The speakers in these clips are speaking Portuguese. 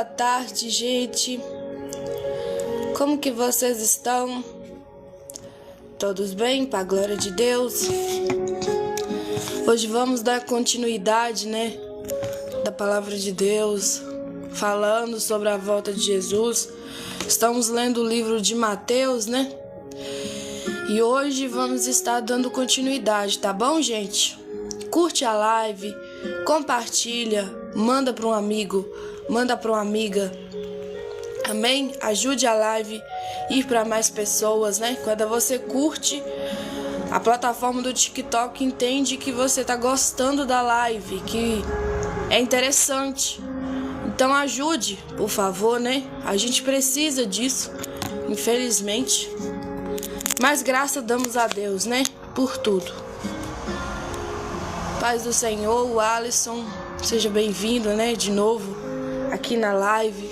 Boa tarde, gente. Como que vocês estão? Todos bem? Para a glória de Deus. Hoje vamos dar continuidade, da palavra de Deus, falando sobre a volta de Jesus. Estamos lendo o livro de Mateus, E hoje vamos estar dando continuidade, tá bom, gente? Curte a live, compartilha, manda para um amigo, manda para uma amiga. Amém? Ajude a live a ir para mais pessoas, Quando você curte, a plataforma do TikTok entende que você está gostando da live, que é interessante. Então ajude, por favor, A gente precisa disso, infelizmente. Mas graças damos a Deus, Por tudo. Paz do Senhor, o Alisson, seja bem-vindo, De novo aqui na live.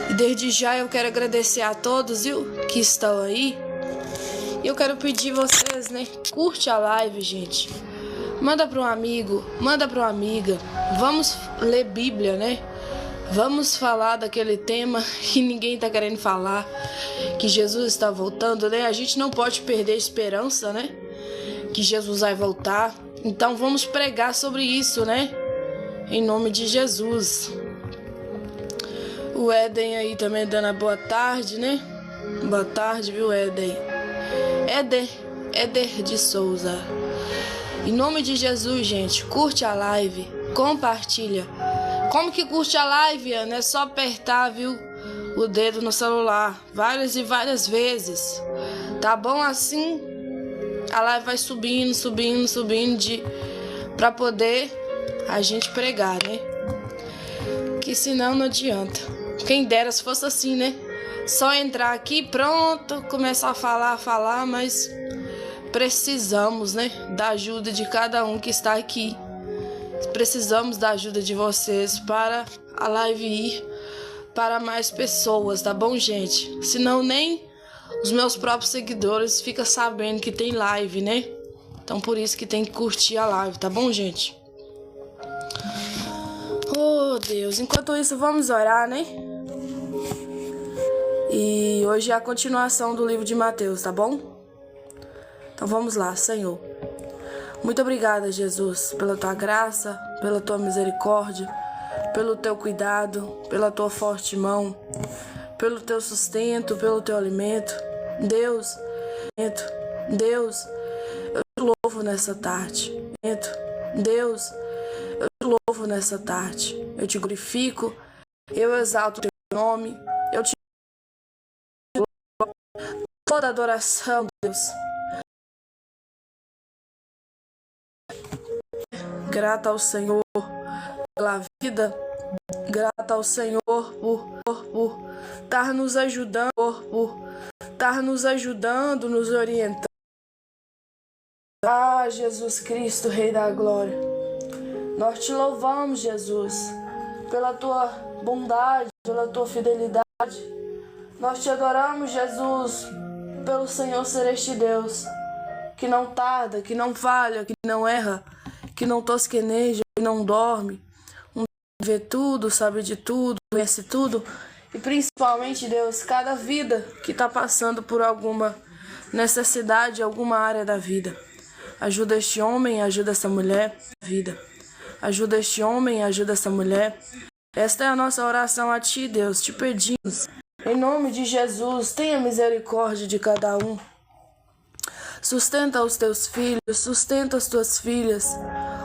E desde já eu quero agradecer a todos, que estão aí. E eu quero pedir vocês, Curte a live, gente. Manda para um amigo, manda para uma amiga. Vamos ler Bíblia, Vamos falar daquele tema que ninguém está querendo falar, que Jesus está voltando, A gente não pode perder a esperança, Que Jesus vai voltar. Então vamos pregar sobre isso, Em nome de Jesus. O Éden aí também dando a boa tarde, Boa tarde, viu, Éden? Éder de Souza. Em nome de Jesus, gente, curte a live, compartilha. Como que curte a live, Ana? É só apertar, viu, o dedo no celular, várias e várias vezes. Tá bom? Assim, a live vai subindo, pra poder a gente pregar, Que senão não adianta. Quem dera se fosse assim, Só entrar aqui, pronto, começar a falar, mas precisamos, da ajuda de cada um que está aqui. Precisamos da ajuda de vocês para a live ir para mais pessoas, tá bom, gente? Senão nem os meus próprios seguidores ficam sabendo que tem live, Então por isso que tem que curtir a live, tá bom, gente? Oh, Deus. Enquanto isso, vamos orar, E hoje é a continuação do livro de Mateus, tá bom? Então vamos lá, Senhor. Muito obrigada, Jesus, pela tua graça, pela tua misericórdia, pelo teu cuidado, pela tua forte mão, pelo teu sustento, pelo teu alimento. Deus, eu te louvo nessa tarde. Deus, eu te louvo nessa tarde. Eu te glorifico, eu exalto o teu nome, eu te toda adoração, Deus. Grata ao Senhor pela vida, grata ao Senhor por estar nos ajudando, nos orientando. Ah, Jesus Cristo, Rei da Glória, nós te louvamos, Jesus, pela tua bondade, pela tua fidelidade. Nós te adoramos, Jesus, pelo Senhor ser este Deus, que não tarda, que não falha, que não erra, que não tosqueneja, que não dorme, vê tudo, sabe de tudo, conhece tudo, e principalmente, Deus, cada vida que está passando por alguma necessidade, alguma área da vida. Ajuda este homem, ajuda essa mulher, vida. Ajuda este homem, ajuda essa mulher. Esta é a nossa oração a ti, Deus, te pedimos. Em nome de Jesus, tenha misericórdia de cada um. Sustenta os teus filhos, sustenta as tuas filhas.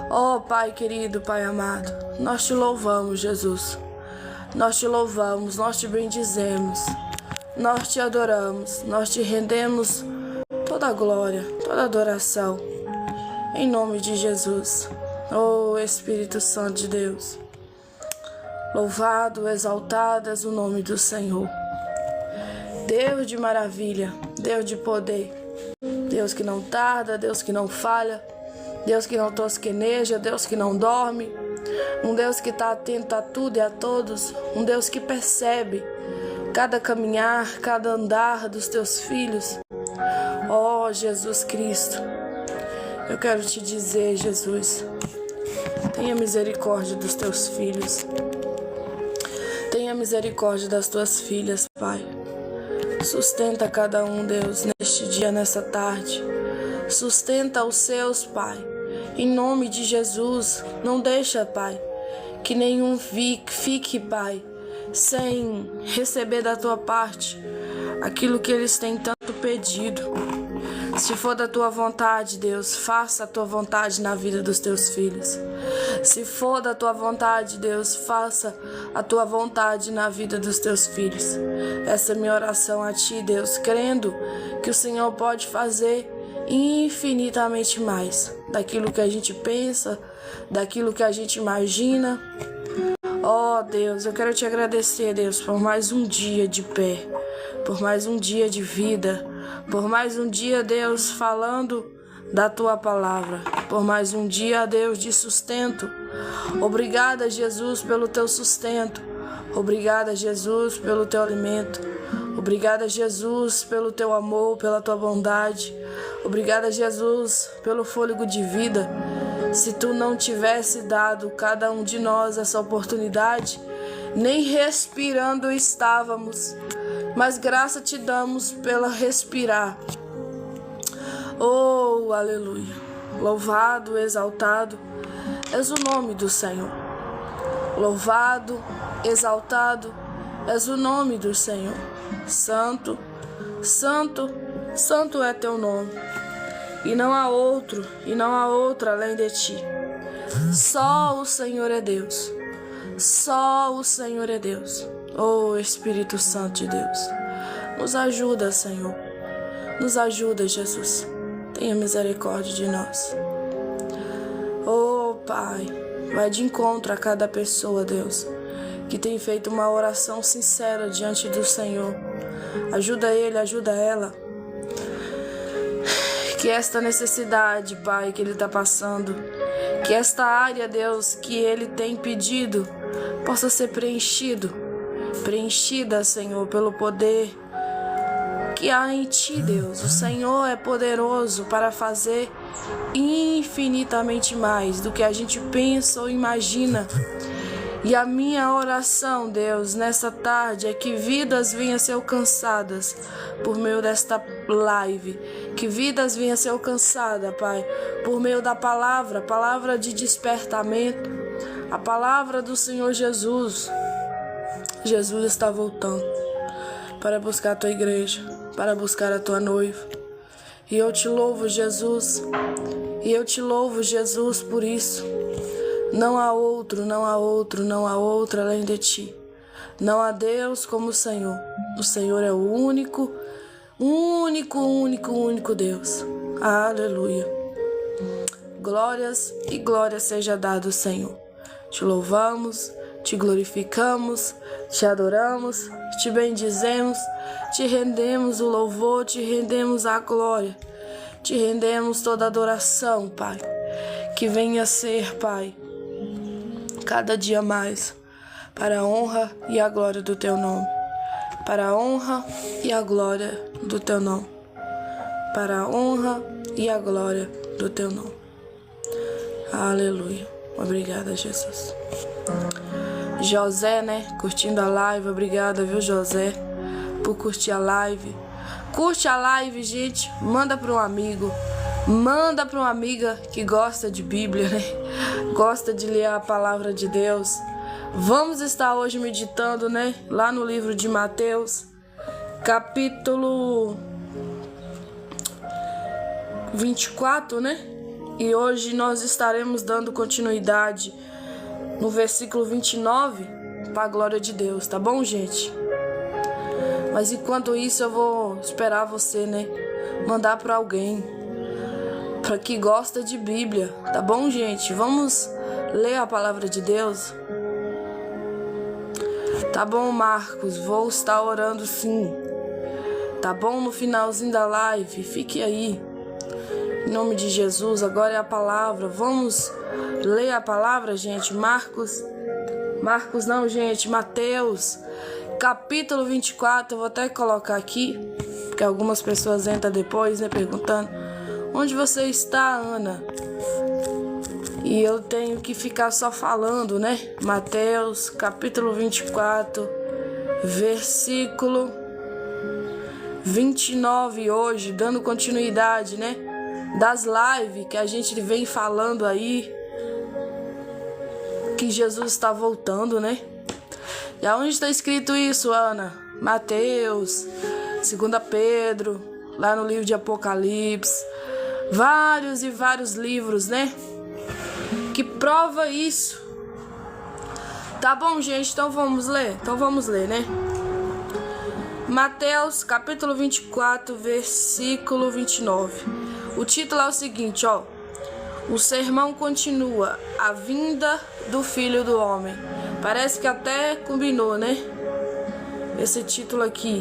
Oh, Pai querido, Pai amado, nós te louvamos, Jesus. Nós te louvamos, nós te bendizemos, nós te adoramos, nós te rendemos toda a glória, toda a adoração. Em nome de Jesus. Oh, Espírito Santo de Deus. Louvado, exaltado és o nome do Senhor. Deus de maravilha, Deus de poder, Deus que não tarda, Deus que não falha, Deus que não tosqueneja, Deus que não dorme, um Deus que está atento a tudo e a todos, um Deus que percebe cada caminhar, cada andar dos teus filhos. Ó Jesus Cristo, eu quero te dizer, Jesus, tenha misericórdia dos teus filhos, tenha misericórdia das tuas filhas, Pai. Sustenta cada um, Deus, neste dia, nessa tarde. Sustenta os seus, Pai. Em nome de Jesus, não deixa, Pai, que nenhum fique, Pai, sem receber da tua parte aquilo que eles têm tanto pedido. Se for da tua vontade, Deus, faça a tua vontade na vida dos teus filhos. Se for da tua vontade, Deus, faça a tua vontade na vida dos teus filhos. Essa é minha oração a ti, Deus, crendo que o Senhor pode fazer infinitamente mais daquilo que a gente pensa, daquilo que a gente imagina. Ó Deus, eu quero te agradecer, Deus, por mais um dia de pé, por mais um dia de vida, por mais um dia, Deus, falando da tua palavra, por mais um dia, Deus, de sustento. Obrigada, Jesus, pelo teu sustento. Obrigada, Jesus, pelo teu alimento. Obrigada, Jesus, pelo teu amor, pela tua bondade. Obrigada, Jesus, pelo fôlego de vida. Se tu não tivesse dado cada um de nós essa oportunidade, nem respirando estávamos. Mas graça te damos pela respirar. Oh, aleluia. Louvado, exaltado és o nome do Senhor. Louvado, exaltado és o nome do Senhor. Santo, santo, santo é teu nome. E não há outro, e não há outro além de ti. Só o Senhor é Deus. Só o Senhor é Deus. Oh, Espírito Santo de Deus, nos ajuda, Senhor. Nos ajuda, Jesus. Tenha misericórdia de nós. Oh, Pai, vai de encontro a cada pessoa, Deus, que tem feito uma oração sincera diante do Senhor. Ajuda ele, ajuda ela. Que esta necessidade, Pai, que ele está passando, que esta área, Deus, que ele tem pedido, possa ser preenchida, Senhor, pelo poder que há em ti, Deus. O Senhor é poderoso para fazer infinitamente mais do que a gente pensa ou imagina. E a minha oração, Deus, nessa tarde é que vidas venham a ser alcançadas por meio desta live. Que vidas venham a ser alcançadas, Pai, por meio da palavra de despertamento, a palavra do Senhor Jesus. Jesus está voltando para buscar a tua igreja, para buscar a tua noiva. E eu te louvo, Jesus. E eu te louvo, Jesus, por isso. Não há outro, não há outro, não há outro além de ti. Não há Deus como o Senhor. O Senhor é o único Deus. Aleluia. Glórias e glória seja dado, Senhor. Te louvamos, te glorificamos, te adoramos, te bendizemos, te rendemos o louvor, te rendemos a glória, te rendemos toda a adoração, Pai. Que venha ser, Pai, cada dia mais, para a honra e a glória do teu nome. Para a honra e a glória do teu nome. Para a honra e a glória do teu nome. Aleluia. Obrigada, Jesus. José, curtindo a live. Obrigada, viu, José, por curtir a live. Curte a live, gente. Manda para um amigo. Manda para uma amiga que gosta de Bíblia, gosta de ler a palavra de Deus. Vamos estar hoje meditando, lá no livro de Mateus, capítulo 24, E hoje nós estaremos dando continuidade no versículo 29, para a glória de Deus, tá bom, gente? Mas enquanto isso eu vou esperar você, mandar para alguém, para que gosta de Bíblia, tá bom, gente? Vamos ler a palavra de Deus. Tá bom, Marcos, vou estar orando sim. Tá bom, no finalzinho da live, fique aí. Em nome de Jesus, agora é a palavra. Vamos ler a palavra, gente. Marcos não, gente, Mateus, capítulo 24. Eu vou até colocar aqui, porque algumas pessoas entram depois, né, perguntando: onde você está, Ana? E eu tenho que ficar só falando, né? Mateus, capítulo 24, versículo 29 hoje, dando continuidade, né? Das lives que a gente vem falando aí, que Jesus está voltando, né? E aonde está escrito isso, Ana? Mateus, 2 Pedro, lá no livro de Apocalipse, vários e vários livros, né? Que prova isso. Tá bom, gente? Então vamos ler? Né? Mateus, capítulo 24, versículo 29. O título é o seguinte, ó. O sermão continua, a vinda do Filho do Homem. Parece que até combinou, né? Esse título aqui.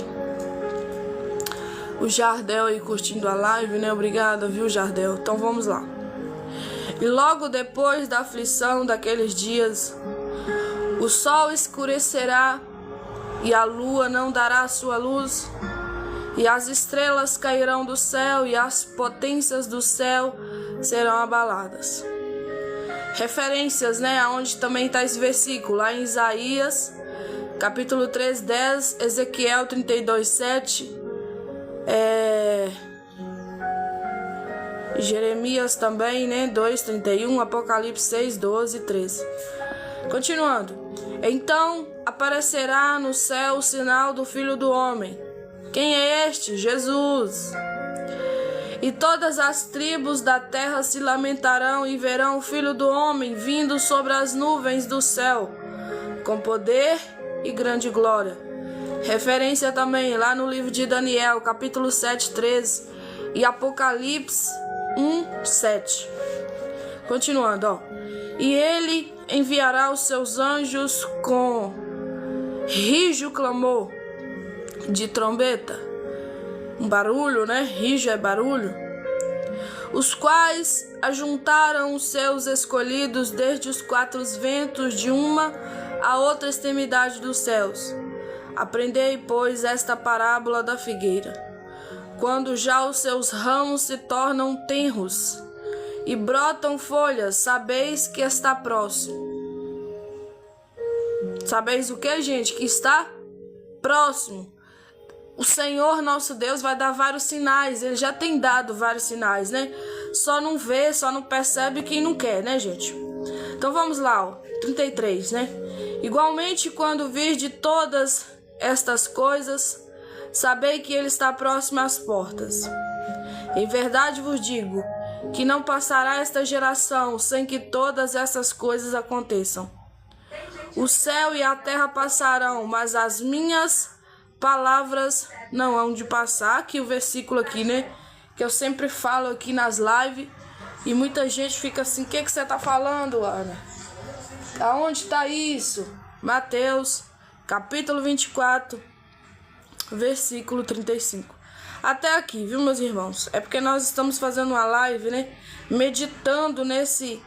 O Jardel aí curtindo a live, né? Obrigada, viu, Jardel? Então vamos lá. E logo depois da aflição daqueles dias, o sol escurecerá e a lua não dará a sua luz, e as estrelas cairão do céu e as potências do céu serão abaladas. Referências, né? Aonde também está esse versículo, lá em Isaías, capítulo 3, 10, Ezequiel 32, 7, Jeremias também, né? 2, 31, Apocalipse 6, 12 e 13. Continuando. Então aparecerá no céu o sinal do Filho do Homem. Quem é este? Jesus. E todas as tribos da terra se lamentarão e verão o Filho do Homem vindo sobre as nuvens do céu, com poder e grande glória. Referência também lá no livro de Daniel, capítulo 7, 13, e Apocalipse 1, 7. Continuando, ó. E ele enviará os seus anjos com rijo clamor de trombeta, um barulho, né? Rijo é barulho. Os quais ajuntaram os seus escolhidos desde os quatro ventos de uma a outra extremidade dos céus. Aprendei, pois, esta parábola da figueira. Quando já os seus ramos se tornam tenros e brotam folhas, sabeis que está próximo. Sabeis o que, gente? Que está próximo. O Senhor nosso Deus vai dar vários sinais. Ele já tem dado vários sinais, né? Só não vê, só não percebe quem não quer, né, gente? Então vamos lá, ó. 33, né? Igualmente, quando vir de todas estas coisas, sabei que ele está próximo às portas. Em verdade vos digo que não passará esta geração sem que todas essas coisas aconteçam. O céu e a terra passarão, mas as minhas palavras não hão de passar. Aqui o versículo aqui, né? Que eu sempre falo aqui nas lives. E muita gente fica assim: o que você tá falando, Ana? Aonde está isso? Mateus, capítulo 24, versículo 35. Até aqui, viu, meus irmãos? É porque nós estamos fazendo uma live, né? Meditando nesse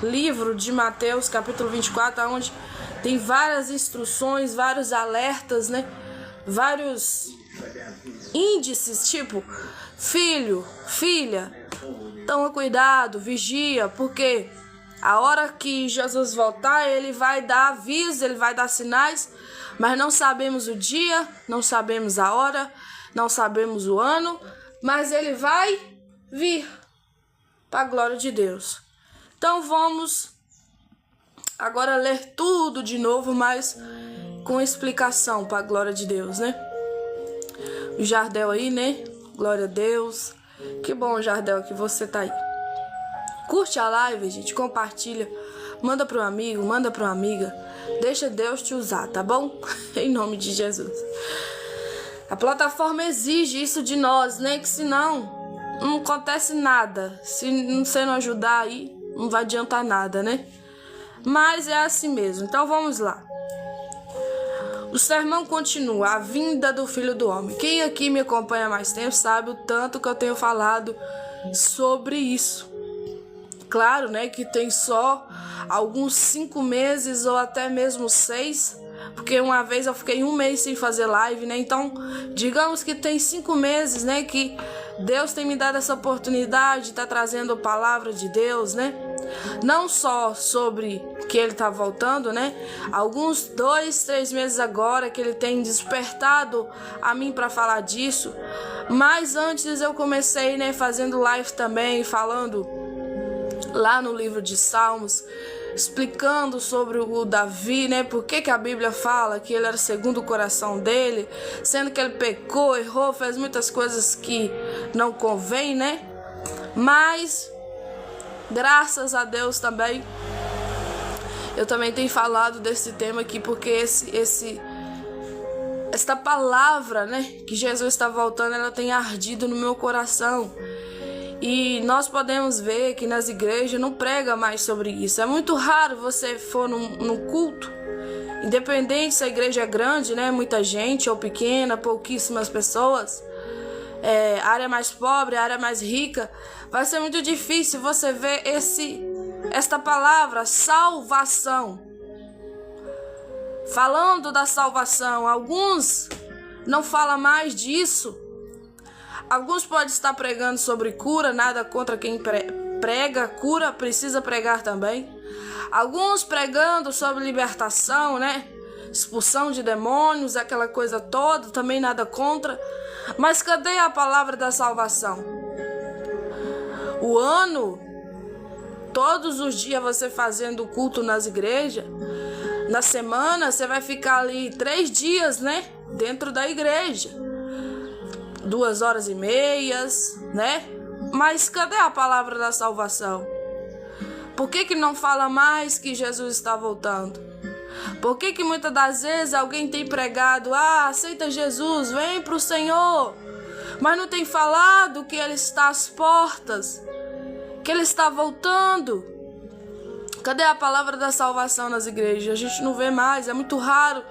livro de Mateus, capítulo 24, onde tem várias instruções, vários alertas, né? Vários índices, tipo: filho, filha, toma cuidado, vigia, porque a hora que Jesus voltar, ele vai dar aviso, ele vai dar sinais, mas não sabemos o dia, não sabemos a hora, não sabemos o ano, mas ele vai vir, para a glória de Deus. Então vamos agora ler tudo de novo, mas com explicação, para a glória de Deus, né? O Jardel aí, né? Glória a Deus. Que bom, Jardel, que você tá aí. Curte a live, gente, compartilha, manda para um amigo, manda para uma amiga. Deixa Deus te usar, tá bom? Em nome de Jesus. A plataforma exige isso de nós, né? Que senão não acontece nada. Se você não ajudar aí, não vai adiantar nada, né? Mas é assim mesmo. Então vamos lá. O sermão continua, a vinda do Filho do Homem. Quem aqui me acompanha há mais tempo sabe o tanto que eu tenho falado sobre isso. Claro, né, que tem só alguns 5 meses ou até mesmo 6, porque uma vez eu fiquei 1 mês sem fazer live, né? Então, digamos que tem 5 meses, né, que Deus tem me dado essa oportunidade de estar trazendo a palavra de Deus, né? Não só sobre que ele está voltando, né? Alguns 2, 3 meses agora que ele tem despertado a mim para falar disso. Mas antes eu comecei, né, fazendo live também, falando lá no livro de Salmos, explicando sobre o Davi, né? Por que a Bíblia fala que ele era segundo o coração dele, sendo que ele pecou, errou, fez muitas coisas que não convém, né? Mas graças a Deus também, eu também tenho falado desse tema aqui, porque esta palavra, né, que Jesus está voltando, ela tem ardido no meu coração. E nós podemos ver que nas igrejas não prega mais sobre isso. É muito raro você for num culto, independente se a igreja é grande, né, muita gente, ou pequena, pouquíssimas pessoas, área mais pobre, área mais rica, vai ser muito difícil você ver esta palavra, salvação. Falando da salvação, alguns não falam mais disso. Alguns podem estar pregando sobre cura, nada contra quem prega cura, precisa pregar também. Alguns pregando sobre libertação, né? Expulsão de demônios, aquela coisa toda, também nada contra. Mas cadê a palavra da salvação? O ano, todos os dias você fazendo culto nas igrejas, na semana você vai ficar ali 3 dias, né? Dentro da igreja. 2h30, né? Mas cadê a palavra da salvação? Por que não fala mais que Jesus está voltando? Por que muitas das vezes alguém tem pregado, aceita Jesus, vem para o Senhor, mas não tem falado que Ele está às portas, que Ele está voltando? Cadê a palavra da salvação nas igrejas? A gente não vê mais, é muito raro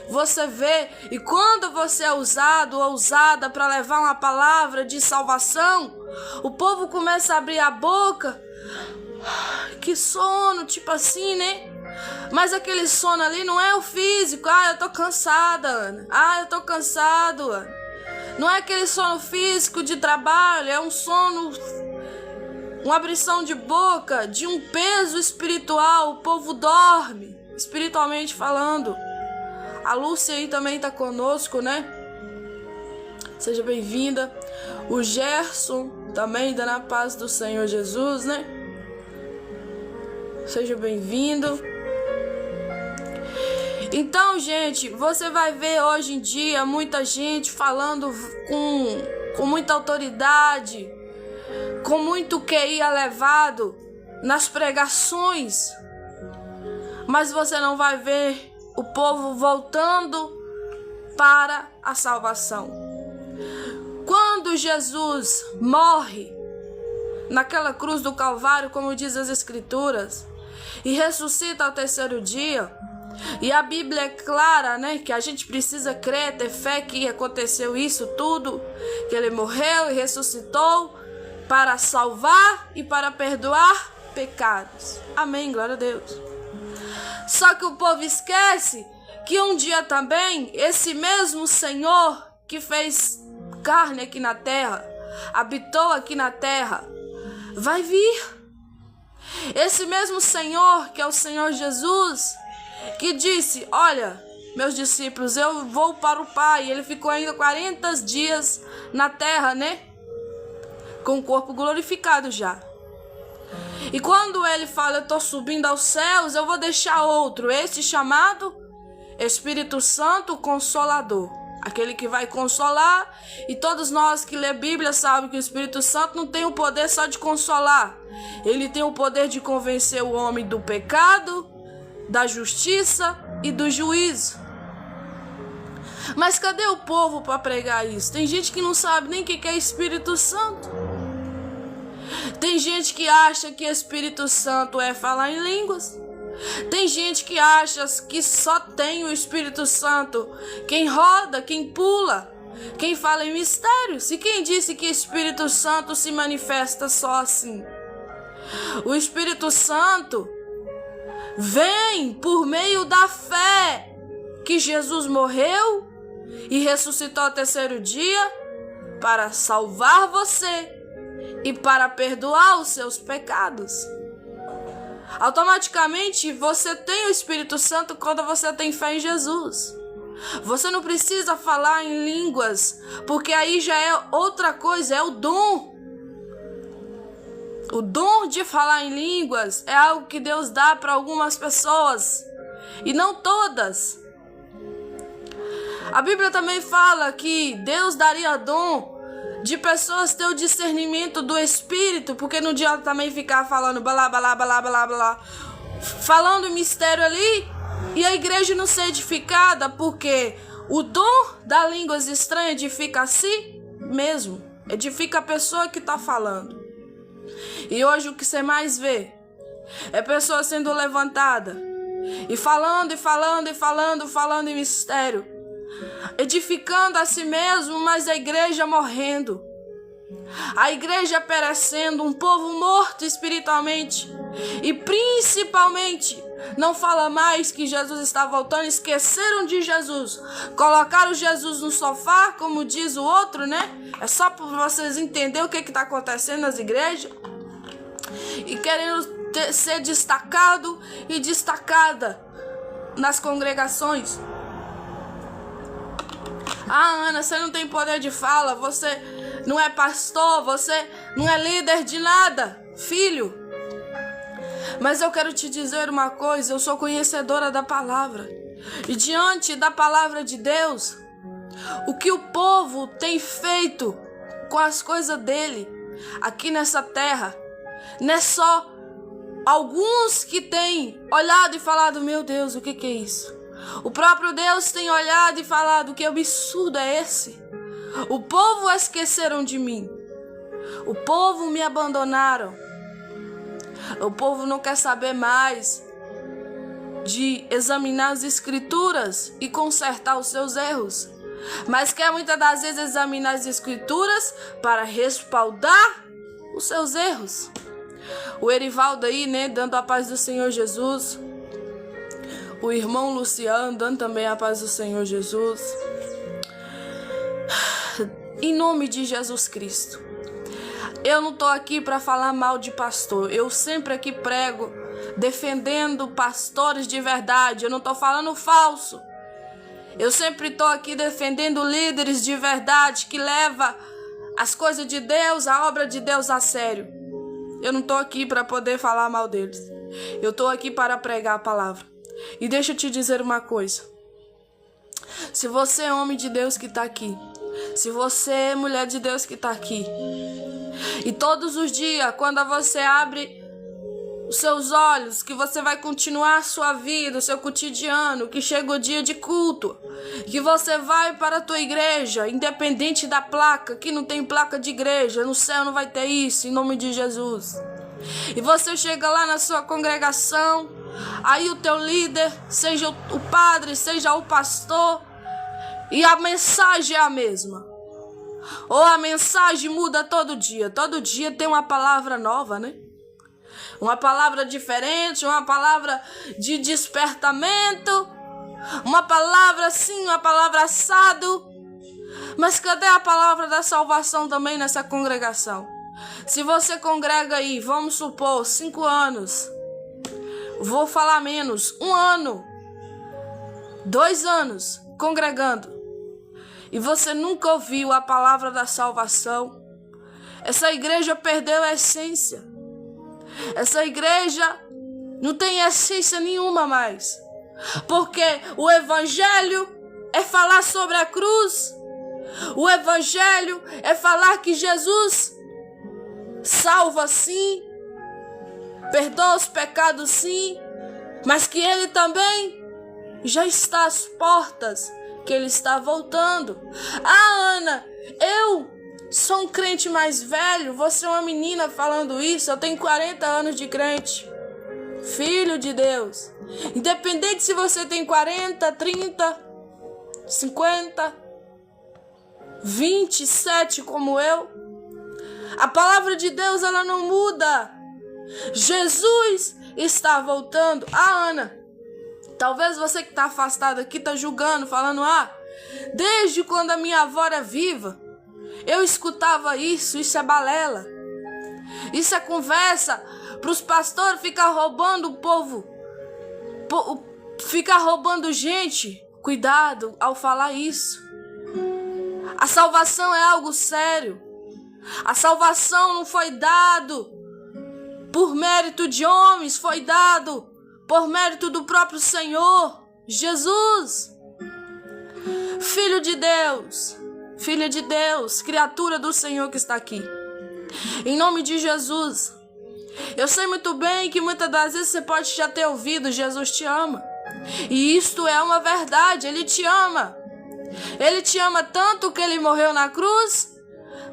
você ver. E quando você é usado ou usada para levar uma palavra de salvação, o povo começa a abrir a boca. Que sono, tipo assim, né? Mas aquele sono ali não é o físico. Eu tô cansada, Ana. Eu tô cansado, Ana. Não é aquele sono físico de trabalho, é um sono, uma abrição de boca, de um peso espiritual. O povo dorme, espiritualmente falando. A Lúcia aí também tá conosco, né? Seja bem-vinda. O Gerson também, dando a paz do Senhor Jesus, né? Seja bem-vindo. Então, gente, você vai ver hoje em dia muita gente falando com muita autoridade, com muito QI elevado nas pregações, mas você não vai ver o povo voltando para a salvação. Quando Jesus morre naquela cruz do Calvário, como diz as Escrituras, e ressuscita ao 3º dia, e a Bíblia é clara, né, que a gente precisa crer, ter fé que aconteceu isso tudo, que ele morreu e ressuscitou para salvar e para perdoar pecados. Amém, glória a Deus. Só que o povo esquece que um dia também esse mesmo Senhor que fez carne aqui na terra, habitou aqui na terra, vai vir. Esse mesmo Senhor, que é o Senhor Jesus, que disse, olha, meus discípulos, eu vou para o Pai. Ele ficou ainda 40 dias na terra, né? Com o corpo glorificado já. E quando ele fala, eu estou subindo aos céus, eu vou deixar outro, esse chamado Espírito Santo Consolador. Aquele que vai consolar. E todos nós que lê a Bíblia sabem que o Espírito Santo não tem o poder só de consolar. Ele tem o poder de convencer o homem do pecado, da justiça e do juízo. Mas cadê o povo para pregar isso? Tem gente que não sabe nem o que é Espírito Santo. Tem gente que acha que Espírito Santo é falar em línguas. Tem gente que acha que só tem o Espírito Santo quem roda, quem pula, quem fala em mistérios. E quem disse que o Espírito Santo se manifesta só assim? O Espírito Santo vem por meio da fé que Jesus morreu e ressuscitou ao terceiro dia para salvar você e para perdoar os seus pecados. Automaticamente você tem o Espírito Santo quando você tem fé em Jesus. Você não precisa falar em línguas, porque aí já é outra coisa, é o dom. O dom de falar em línguas é algo que Deus dá para algumas pessoas e não todas. A Bíblia também fala que Deus daria dom de pessoas ter o discernimento do Espírito, porque não adianta também ficar falando blá, blá, blá, blá, blá, falando mistério ali e a igreja não ser edificada, porque o dom da línguas estranhas edifica a si mesmo, edifica a pessoa que está falando. E hoje o que você mais vê é pessoa sendo levantada e falando em mistério, edificando a si mesmo, mas a igreja morrendo, a igreja perecendo, um povo morto espiritualmente, e principalmente não fala mais que Jesus está voltando, esqueceram de Jesus, colocaram Jesus no sofá, como diz o outro, né? É só para vocês entenderem o que está acontecendo nas igrejas, e querendo ser destacado e destacada nas congregações. Ah, Ana, você não tem poder de fala, você não é pastor, você não é líder de nada, filho. Mas eu quero te dizer uma coisa, eu sou conhecedora da palavra. E diante da palavra de Deus, o que o povo tem feito com as coisas dele aqui nessa terra, não é só alguns que têm olhado e falado, meu Deus, o que é isso? O próprio Deus tem olhado e falado, que absurdo é esse? O povo esqueceram de mim. O povo me abandonaram. O povo não quer saber mais de examinar as escrituras e consertar os seus erros, mas quer muitas das vezes examinar as escrituras para respaldar os seus erros. O Erivaldo aí, né, dando a paz do Senhor Jesus. O irmão Luciano dando também a paz do Senhor Jesus. Em nome de Jesus Cristo. Eu não estou aqui para falar mal de pastor. Eu sempre aqui prego defendendo pastores de verdade. Eu não estou falando falso. Eu sempre estou aqui defendendo líderes de verdade que levam as coisas de Deus, a obra de Deus a sério. Eu não estou aqui para poder falar mal deles. Eu estou aqui para pregar a palavra. E deixa eu te dizer uma coisa. Se você é homem de Deus que está aqui, se você é mulher de Deus que está aqui, e todos os dias, quando você abre os seus olhos, que você vai continuar a sua vida, o seu cotidiano, que chega o dia de culto, que você vai para a tua igreja, independente da placa, que não tem placa de igreja, no céu não vai ter isso, em nome de Jesus. E você chega lá na sua congregação, aí o teu líder, seja o padre, seja o pastor, e a mensagem é a mesma. Ou a mensagem muda todo dia tem uma palavra nova, né? Uma palavra diferente, uma palavra de despertamento, uma palavra assim, uma palavra assado. Mas cadê a palavra da salvação também nessa congregação? Se você congrega aí, vamos supor, 5 anos, vou falar menos, 1 ano, 2 anos congregando, e você nunca ouviu a palavra da salvação, essa igreja perdeu a essência. Essa igreja não tem essência nenhuma mais. Porque o evangelho é falar sobre a cruz. O evangelho é falar que Jesus salva sim, perdoa os pecados sim, mas que ele também já está às portas, que ele está voltando. Ah, Ana, eu sou um crente mais velho, você é uma menina falando isso, eu tenho 40 anos de crente. Filho de Deus. Independente se você tem 40, 30, 50, 27 como eu. A palavra de Deus, ela não muda. Jesus está voltando. Ana, talvez você que está afastado aqui está julgando, falando: desde quando a minha avó era viva, eu escutava isso é balela. Isso é conversa para os pastores ficar roubando o povo, ficar roubando gente. Cuidado ao falar isso. A salvação é algo sério. A salvação não foi dado por mérito de homens, foi dado por mérito do próprio Senhor Jesus. Filho de Deus, filha de Deus, criatura do Senhor que está aqui. Em nome de Jesus. Eu sei muito bem que muitas das vezes você pode já ter ouvido: Jesus te ama. E isto é uma verdade, Ele te ama. Ele te ama tanto que Ele morreu na cruz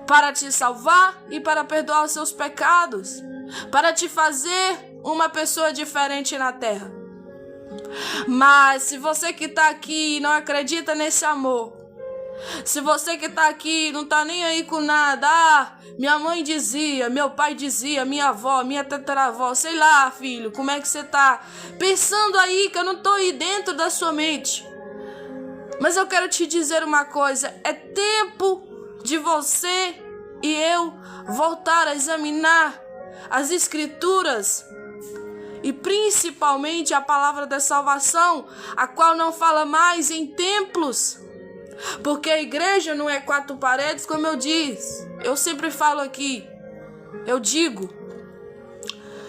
para te salvar e para perdoar os seus pecados, para te fazer uma pessoa diferente na terra. Mas se você que está aqui e não acredita nesse amor, se você que está aqui não está nem aí com nada, minha mãe dizia, meu pai dizia, minha avó, minha tataravó, sei lá, filho, como é que você está pensando aí, que eu não estou aí dentro da sua mente. Mas eu quero te dizer uma coisa: é tempo de você e eu voltar a examinar as Escrituras e principalmente a palavra da salvação, a qual não fala mais em templos. Porque a igreja não é 4 paredes, como eu sempre falo aqui, eu digo,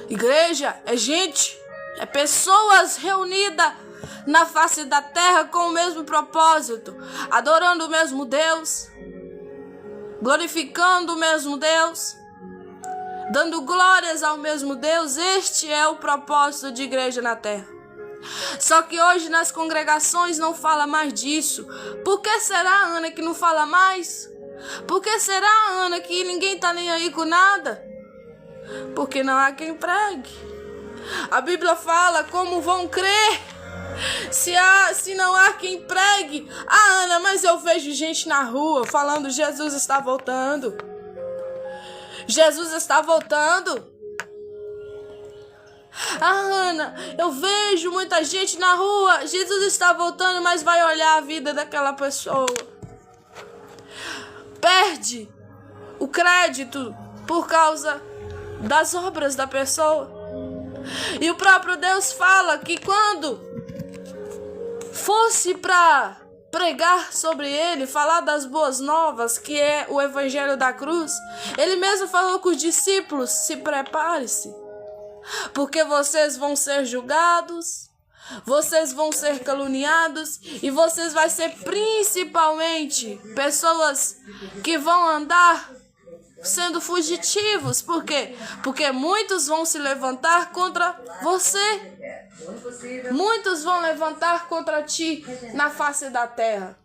igreja é gente, é pessoas reunidas na face da terra com o mesmo propósito, adorando o mesmo Deus, glorificando o mesmo Deus, dando glórias ao mesmo Deus. Este é o propósito de igreja na terra. Só que hoje nas congregações não fala mais disso. Por que será, Ana, que não fala mais? Por que será, Ana, que ninguém tá nem aí com nada? Porque não há quem pregue. A Bíblia fala: como vão crer se não há quem pregue? Ana, mas eu vejo gente na rua falando: Jesus está voltando. Jesus está voltando. Ana, eu vejo muita gente na rua, Jesus está voltando, mas vai olhar a vida daquela pessoa. Perde o crédito por causa das obras da pessoa. E o próprio Deus fala que quando fosse para pregar sobre ele, falar das boas novas, que é o evangelho da cruz, ele mesmo falou com os discípulos: se prepare-se, porque vocês vão ser julgados, vocês vão ser caluniados e vocês vão ser principalmente pessoas que vão andar sendo fugitivos. Por quê? Porque muitos vão se levantar contra você. Muitos vão levantar contra ti na face da terra.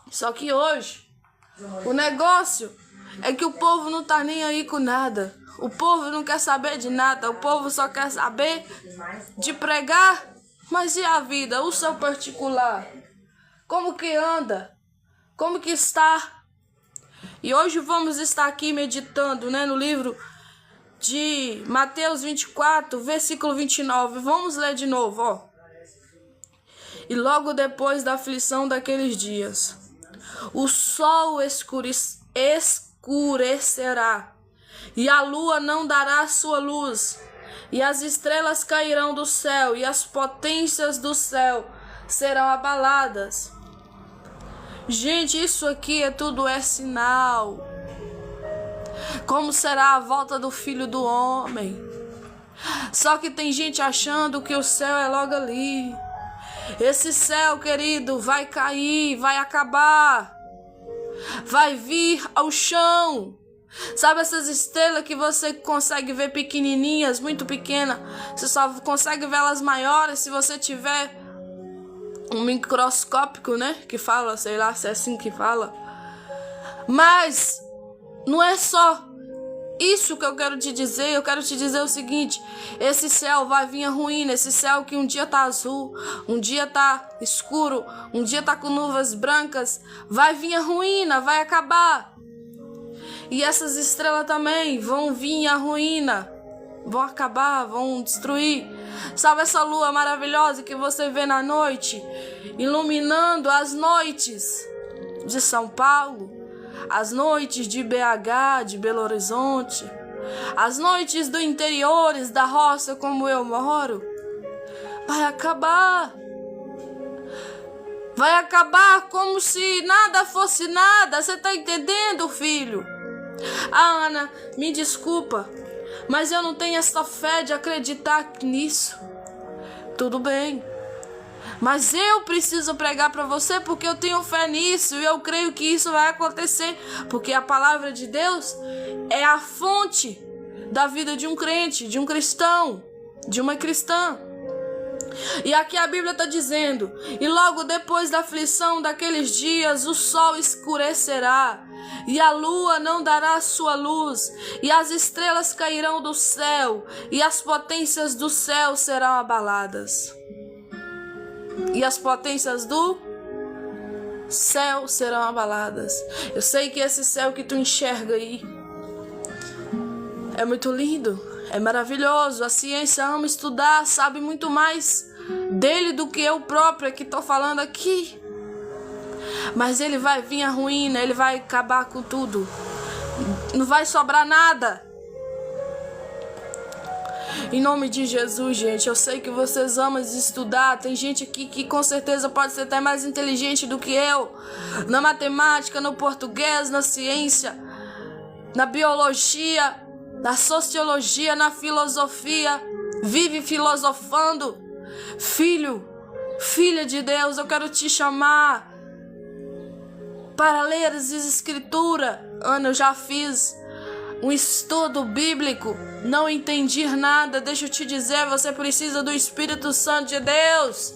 Só que hoje o negócio é que o povo não tá nem aí com nada. O povo não quer saber de nada. O povo só quer saber de pregar. Mas e a vida? O seu particular? Como que anda? Como que está? E hoje vamos estar aqui meditando, no livro de Mateus 24, versículo 29. Vamos ler de novo, ó. E logo depois da aflição daqueles dias, o sol escurecerá, e a lua não dará sua luz, e as estrelas cairão do céu, e as potências do céu serão abaladas. Gente, isso aqui tudo é sinal. Como será a volta do Filho do Homem? Só que tem gente achando que o céu é logo ali. Esse céu, querido, vai cair, vai acabar, vai vir ao chão. Sabe essas estrelas que você consegue ver pequenininhas, muito pequenas? Você só consegue ver elas maiores se você tiver um microscópico, que fala, sei lá se é assim que fala. Mas não é só isso que eu quero te dizer. Eu quero te dizer o seguinte: esse céu vai vir a ruína, esse céu que um dia tá azul, um dia tá escuro, um dia tá com nuvens brancas, vai vir a ruína, vai acabar. E essas estrelas também vão vir a ruína, vão acabar, vão destruir. Sabe essa lua maravilhosa que você vê na noite, iluminando as noites de São Paulo, as noites de BH, de Belo Horizonte, as noites do interiores da roça como eu moro? Vai acabar. Vai acabar como se nada fosse nada. Você tá entendendo, filho? Ah, Ana, me desculpa, mas eu não tenho essa fé de acreditar nisso. Tudo bem, mas eu preciso pregar para você porque eu tenho fé nisso e eu creio que isso vai acontecer, porque a palavra de Deus é a fonte da vida de um crente, de um cristão, de uma cristã. E aqui a Bíblia está dizendo: e logo depois da aflição daqueles dias o sol escurecerá e a lua não dará sua luz, e as estrelas cairão do céu, e as potências do céu serão abaladas. E as potências do céu serão abaladas. Eu sei que esse céu que tu enxerga aí é muito lindo, é maravilhoso. A ciência ama estudar, sabe muito mais dele do que eu própria que estou falando aqui. Mas ele vai vir a ruína, ele vai acabar com tudo. Não vai sobrar nada. Em nome de Jesus, gente, eu sei que vocês amam estudar. Tem gente aqui que com certeza pode ser até mais inteligente do que eu. Na matemática, no português, na ciência, na biologia, na sociologia, na filosofia. Vive filosofando. Filho, filha de Deus, eu quero te chamar para ler as escrituras. Ana, eu já fiz um estudo bíblico, não entendi nada. Deixa eu te dizer, você precisa do Espírito Santo de Deus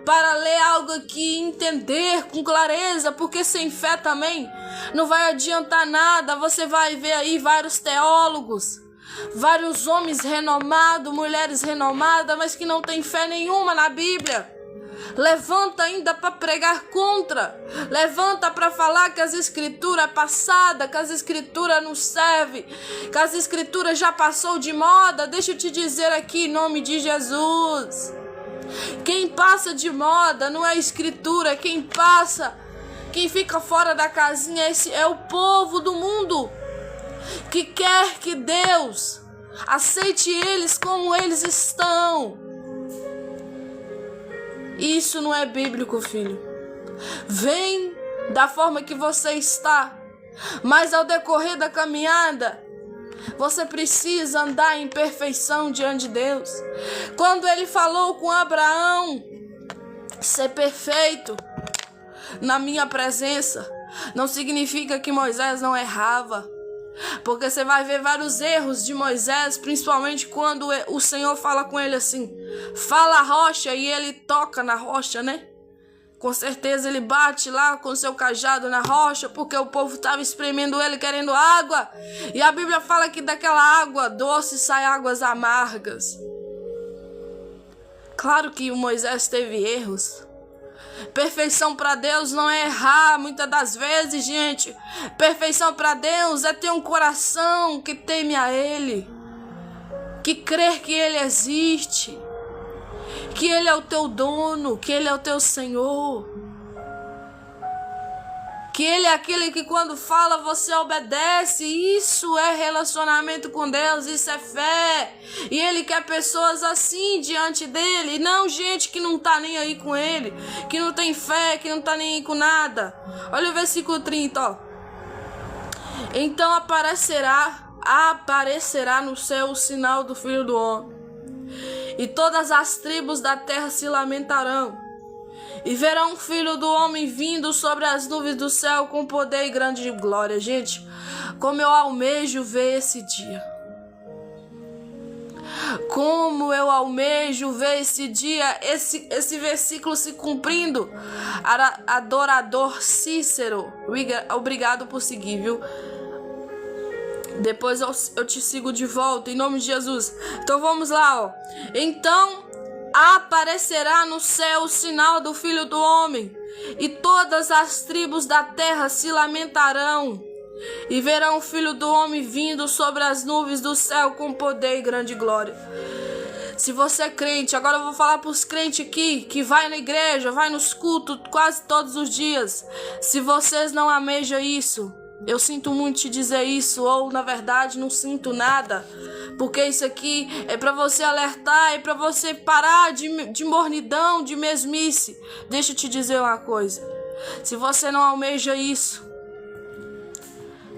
para ler algo aqui e entender com clareza, porque sem fé também não vai adiantar nada. Você vai ver aí vários teólogos, vários homens renomados, mulheres renomadas, mas que não tem fé nenhuma na Bíblia. Levanta ainda para pregar contra. Levanta para falar que as escrituras é passada, que as escrituras não servem, que as escrituras já passou de moda. Deixa eu te dizer aqui em nome de Jesus: quem passa de moda não é a escritura. Quem passa, quem fica fora da casinha é o povo do mundo, que quer que Deus aceite eles como eles estão. Isso não é bíblico, filho. Vem da forma que você está, mas ao decorrer da caminhada, você precisa andar em perfeição diante de Deus. Quando ele falou com Abraão, ser perfeito na minha presença, não significa que Moisés não errava. Porque você vai ver vários erros de Moisés, principalmente quando o Senhor fala com ele assim: fala a rocha, e ele toca na rocha, né? Com certeza ele bate lá com seu cajado na rocha, porque o povo estava espremendo ele querendo água. E a Bíblia fala que daquela água doce sai águas amargas. Claro que o Moisés teve erros. Perfeição para Deus não é errar muitas das vezes, gente. Perfeição para Deus é ter um coração que teme a Ele, que crê que Ele existe, que Ele é o teu dono, que Ele é o teu Senhor, que Ele é aquele que quando fala você obedece. Isso é relacionamento com Deus, isso é fé. E Ele quer pessoas assim diante dEle, e não gente que não está nem aí com Ele, que não tem fé, que não está nem aí com nada. Olha o versículo 30, ó. Então aparecerá no céu o sinal do Filho do Homem, e todas as tribos da terra se lamentarão, e verão o Filho do Homem vindo sobre as nuvens do céu com poder e grande glória. Gente, como eu almejo ver esse dia. Como eu almejo ver esse dia, esse versículo se cumprindo. Adorador Cícero, obrigado por seguir, viu? Depois eu te sigo de volta, em nome de Jesus. Então vamos lá, ó. Então aparecerá no céu o sinal do Filho do Homem, e todas as tribos da terra se lamentarão, e verão o Filho do Homem vindo sobre as nuvens do céu com poder e grande glória. Se você é crente, agora eu vou falar para os crentes aqui, que vai na igreja, vai nos cultos quase todos os dias. Se vocês não almejam isso, eu sinto muito te dizer isso, ou na verdade não sinto nada, porque isso aqui é para você alertar, é para você parar de mornidão, de mesmice. Deixa eu te dizer uma coisa, se você não almeja isso,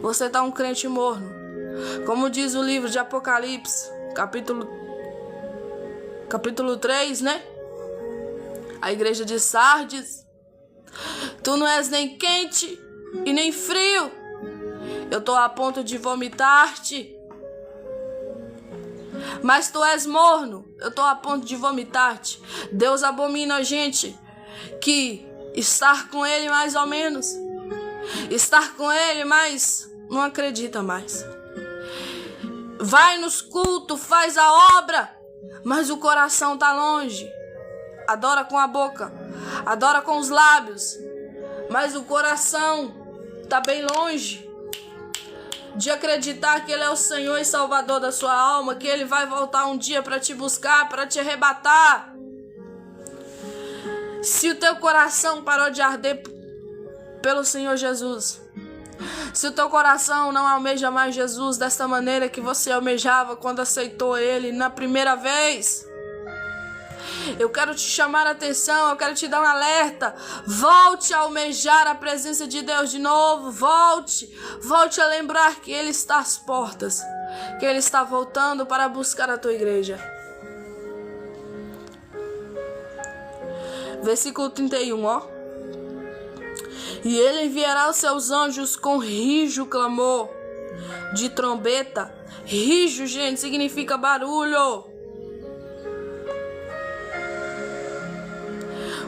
você tá um crente morno. Como diz o livro de Apocalipse, capítulo 3, né? A igreja de Sardes: tu não és nem quente e nem frio, eu tô a ponto de vomitar-te. Mas tu és morno, eu tô a ponto de vomitar-te. Deus abomina a gente que estar com ele mais ou menos, estar com ele, mas não acredita mais. Vai nos cultos, faz a obra, mas o coração tá longe. Adora com a boca, adora com os lábios, mas o coração tá bem longe de acreditar que ele é o Senhor e Salvador da sua alma, que ele vai voltar um dia para te buscar, para te arrebatar. Se o teu coração parou de arder pelo Senhor Jesus, se o teu coração não almeja mais Jesus desta maneira que você almejava quando aceitou ele na primeira vez, eu quero te chamar a atenção, eu quero te dar um alerta. Volte a almejar a presença de Deus de novo. Volte a lembrar que ele está às portas, que ele está voltando para buscar a tua igreja. Versículo 31, ó. E ele enviará os seus anjos com rijo clamor de trombeta. Rijo, gente, significa barulho.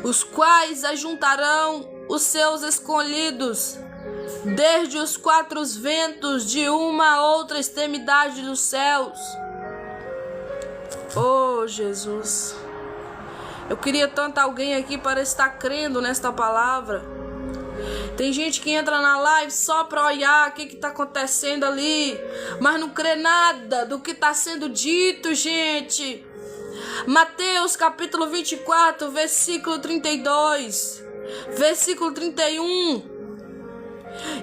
Os quais ajuntarão os seus escolhidos desde os quatro ventos, de uma a outra extremidade dos céus. Oh, Jesus! Eu queria tanto alguém aqui para estar crendo nesta palavra. Tem gente que entra na live só para olhar o que está acontecendo ali, mas não crê nada do que está sendo dito, gente. Mateus capítulo 24, versículo 32, versículo 31.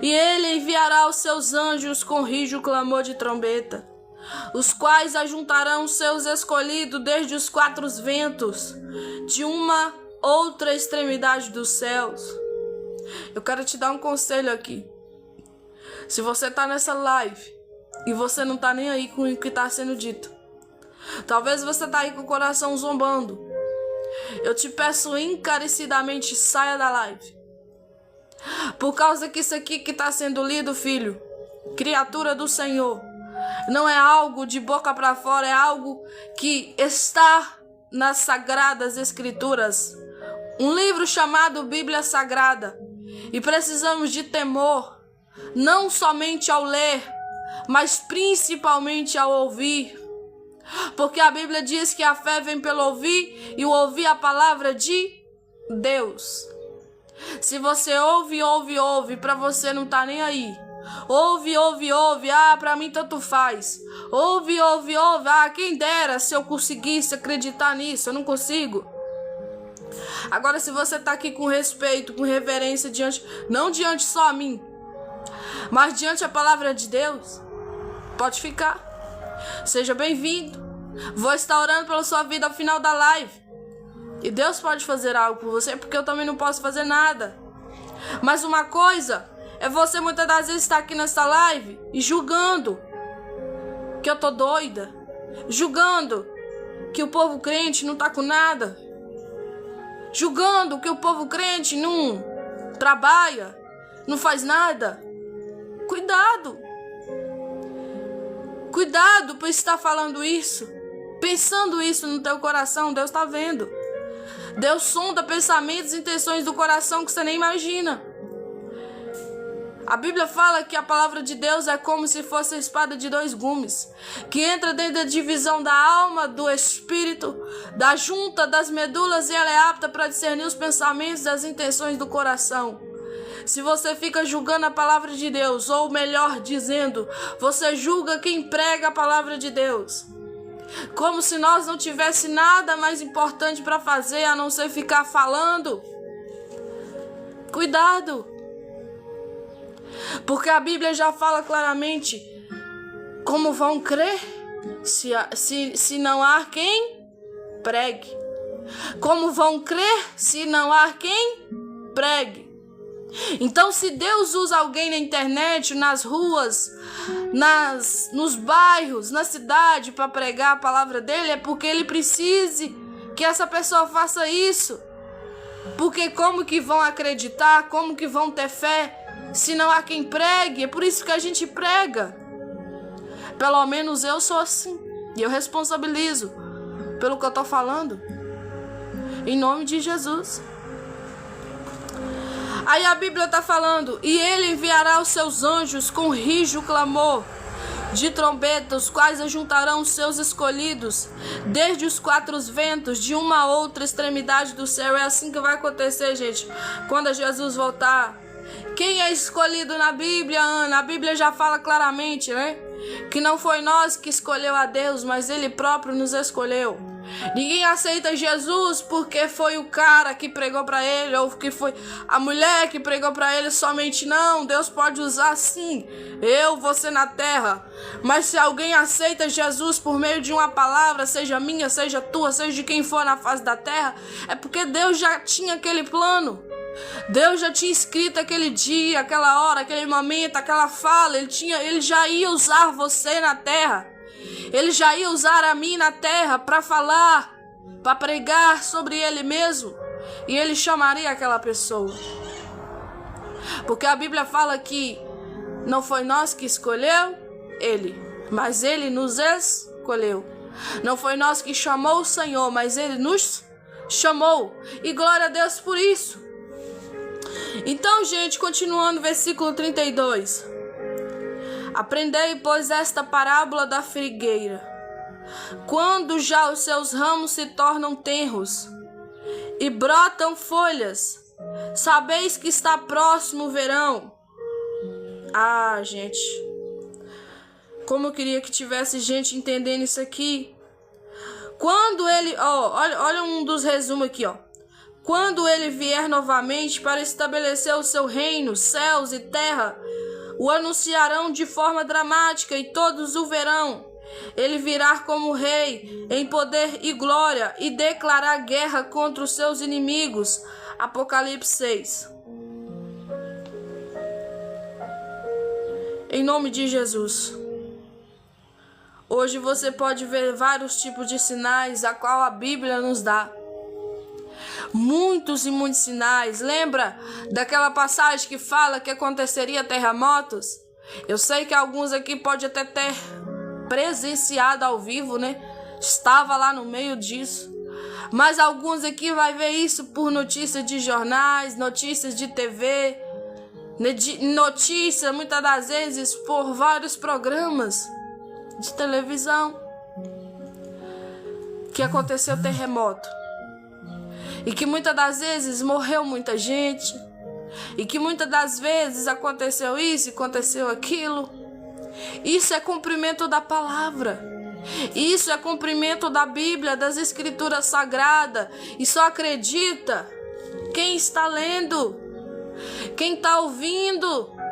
E ele enviará os seus anjos com rijo clamor de trombeta, os quais ajuntarão os seus escolhidos desde os quatro ventos, de uma outra extremidade dos céus. Eu quero te dar um conselho aqui. Se você está nessa live e você não está nem aí com o que está sendo dito, talvez você está aí com o coração zombando, eu te peço encarecidamente, saia da live. Por causa que isso aqui que está sendo lido, filho, criatura do Senhor, não é algo de boca para fora, é algo que está nas Sagradas Escrituras. Um livro chamado Bíblia Sagrada. E precisamos de temor, não somente ao ler, mas principalmente ao ouvir. Porque a Bíblia diz que a fé vem pelo ouvir, e o ouvir a palavra de Deus. Se você ouve, pra você não tá nem aí. Ouve, pra mim tanto faz. Ouve, quem dera se eu conseguisse acreditar nisso, eu não consigo. Agora, se você tá aqui com respeito, com reverência não diante só a mim, mas diante a palavra de Deus, pode ficar. Seja bem-vindo. Vou estar orando pela sua vida ao final da live. E Deus pode fazer algo por você, porque eu também não posso fazer nada. Mas uma coisa é você muitas das vezes estar aqui nessa live e julgando que eu tô doida, julgando que o povo crente não tá com nada, julgando que o povo crente não trabalha, não faz nada. Cuidado por estar falando isso, pensando isso no teu coração. Deus está vendo. Deus sonda pensamentos e intenções do coração que você nem imagina. A Bíblia fala que a palavra de Deus é como se fosse a espada de dois gumes, que entra dentro da divisão da alma, do espírito, da junta, das medulas, e ela é apta para discernir os pensamentos e as intenções do coração. Se você fica julgando a palavra de Deus, ou melhor dizendo, você julga quem prega a palavra de Deus, como se nós não tivesse nada mais importante para fazer a não ser ficar falando, cuidado, porque a Bíblia já fala claramente como vão crer se não há quem pregue. Como vão crer se não há quem pregue? Então, se Deus usa alguém na internet, nas ruas, nos bairros, na cidade para pregar a palavra dele, é porque ele precise que essa pessoa faça isso. Porque como que vão acreditar, como que vão ter fé se não há quem pregue? É por isso que a gente prega. Pelo menos eu sou assim, e eu responsabilizo pelo que eu estou falando, em nome de Jesus. Aí a Bíblia está falando: e ele enviará os seus anjos com rijo clamor de trombeta, os quais ajuntarão os seus escolhidos desde os quatro ventos, de uma a outra extremidade do céu. É assim que vai acontecer, gente, quando Jesus voltar. Quem é escolhido na Bíblia, Ana? A Bíblia já fala claramente, né? Que não foi nós que escolheu a Deus, mas Ele próprio nos escolheu. Ninguém aceita Jesus porque foi o cara que pregou para ele, ou que foi a mulher que pregou para ele somente. Não, Deus pode usar sim eu, você na terra. Mas se alguém aceita Jesus por meio de uma palavra, seja minha, seja tua, seja de quem for na face da terra, é porque Deus já tinha aquele plano. Deus já tinha escrito aquele dia, aquela hora, aquele momento, aquela fala. Ele já ia usar você na terra. Ele já ia usar a mim na terra para falar, para pregar sobre Ele mesmo. E Ele chamaria aquela pessoa. Porque a Bíblia fala que não foi nós que escolheu Ele, mas Ele nos escolheu. Não foi nós que chamou o Senhor, mas Ele nos chamou. E glória a Deus por isso. Então, gente, continuando, versículo 32. Aprendei, pois, esta parábola da figueira. Quando já os seus ramos se tornam tenros e brotam folhas, sabeis que está próximo o verão. Ah, gente, como eu queria que tivesse gente entendendo isso aqui. Quando ele, olha um dos resumos aqui, ó. Quando ele vier novamente para estabelecer o seu reino, céus e terra o anunciarão de forma dramática e todos o verão. Ele virá como rei em poder e glória e declarar guerra contra os seus inimigos. Apocalipse 6. Em nome de Jesus. Hoje você pode ver vários tipos de sinais a qual a Bíblia nos dá. Muitos e muitos sinais. Lembra daquela passagem que fala que aconteceria terremotos? Eu sei que alguns aqui podem até ter presenciado ao vivo, né? Estava lá no meio disso. Mas alguns aqui vai ver isso por notícias de jornais, notícias de TV, notícias muitas das vezes por vários programas de televisão que aconteceu terremoto. E que muitas das vezes morreu muita gente. E que muitas das vezes aconteceu isso, aconteceu aquilo. Isso é cumprimento da palavra. Isso é cumprimento da Bíblia, das Escrituras Sagradas. E só acredita quem está lendo, quem está ouvindo.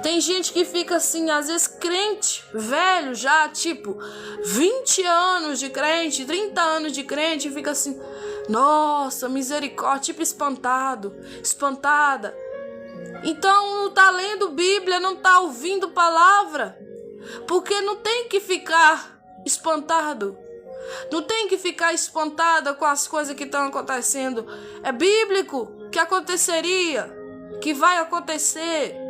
Tem gente que fica assim, às vezes crente, velho já, tipo 20 anos de crente, 30 anos de crente, e fica assim: nossa, misericórdia, tipo espantada. Então não está lendo Bíblia, não está ouvindo palavra, porque não tem que ficar espantado. Não tem que ficar espantada com as coisas que estão acontecendo. É bíblico que aconteceria, que vai acontecer.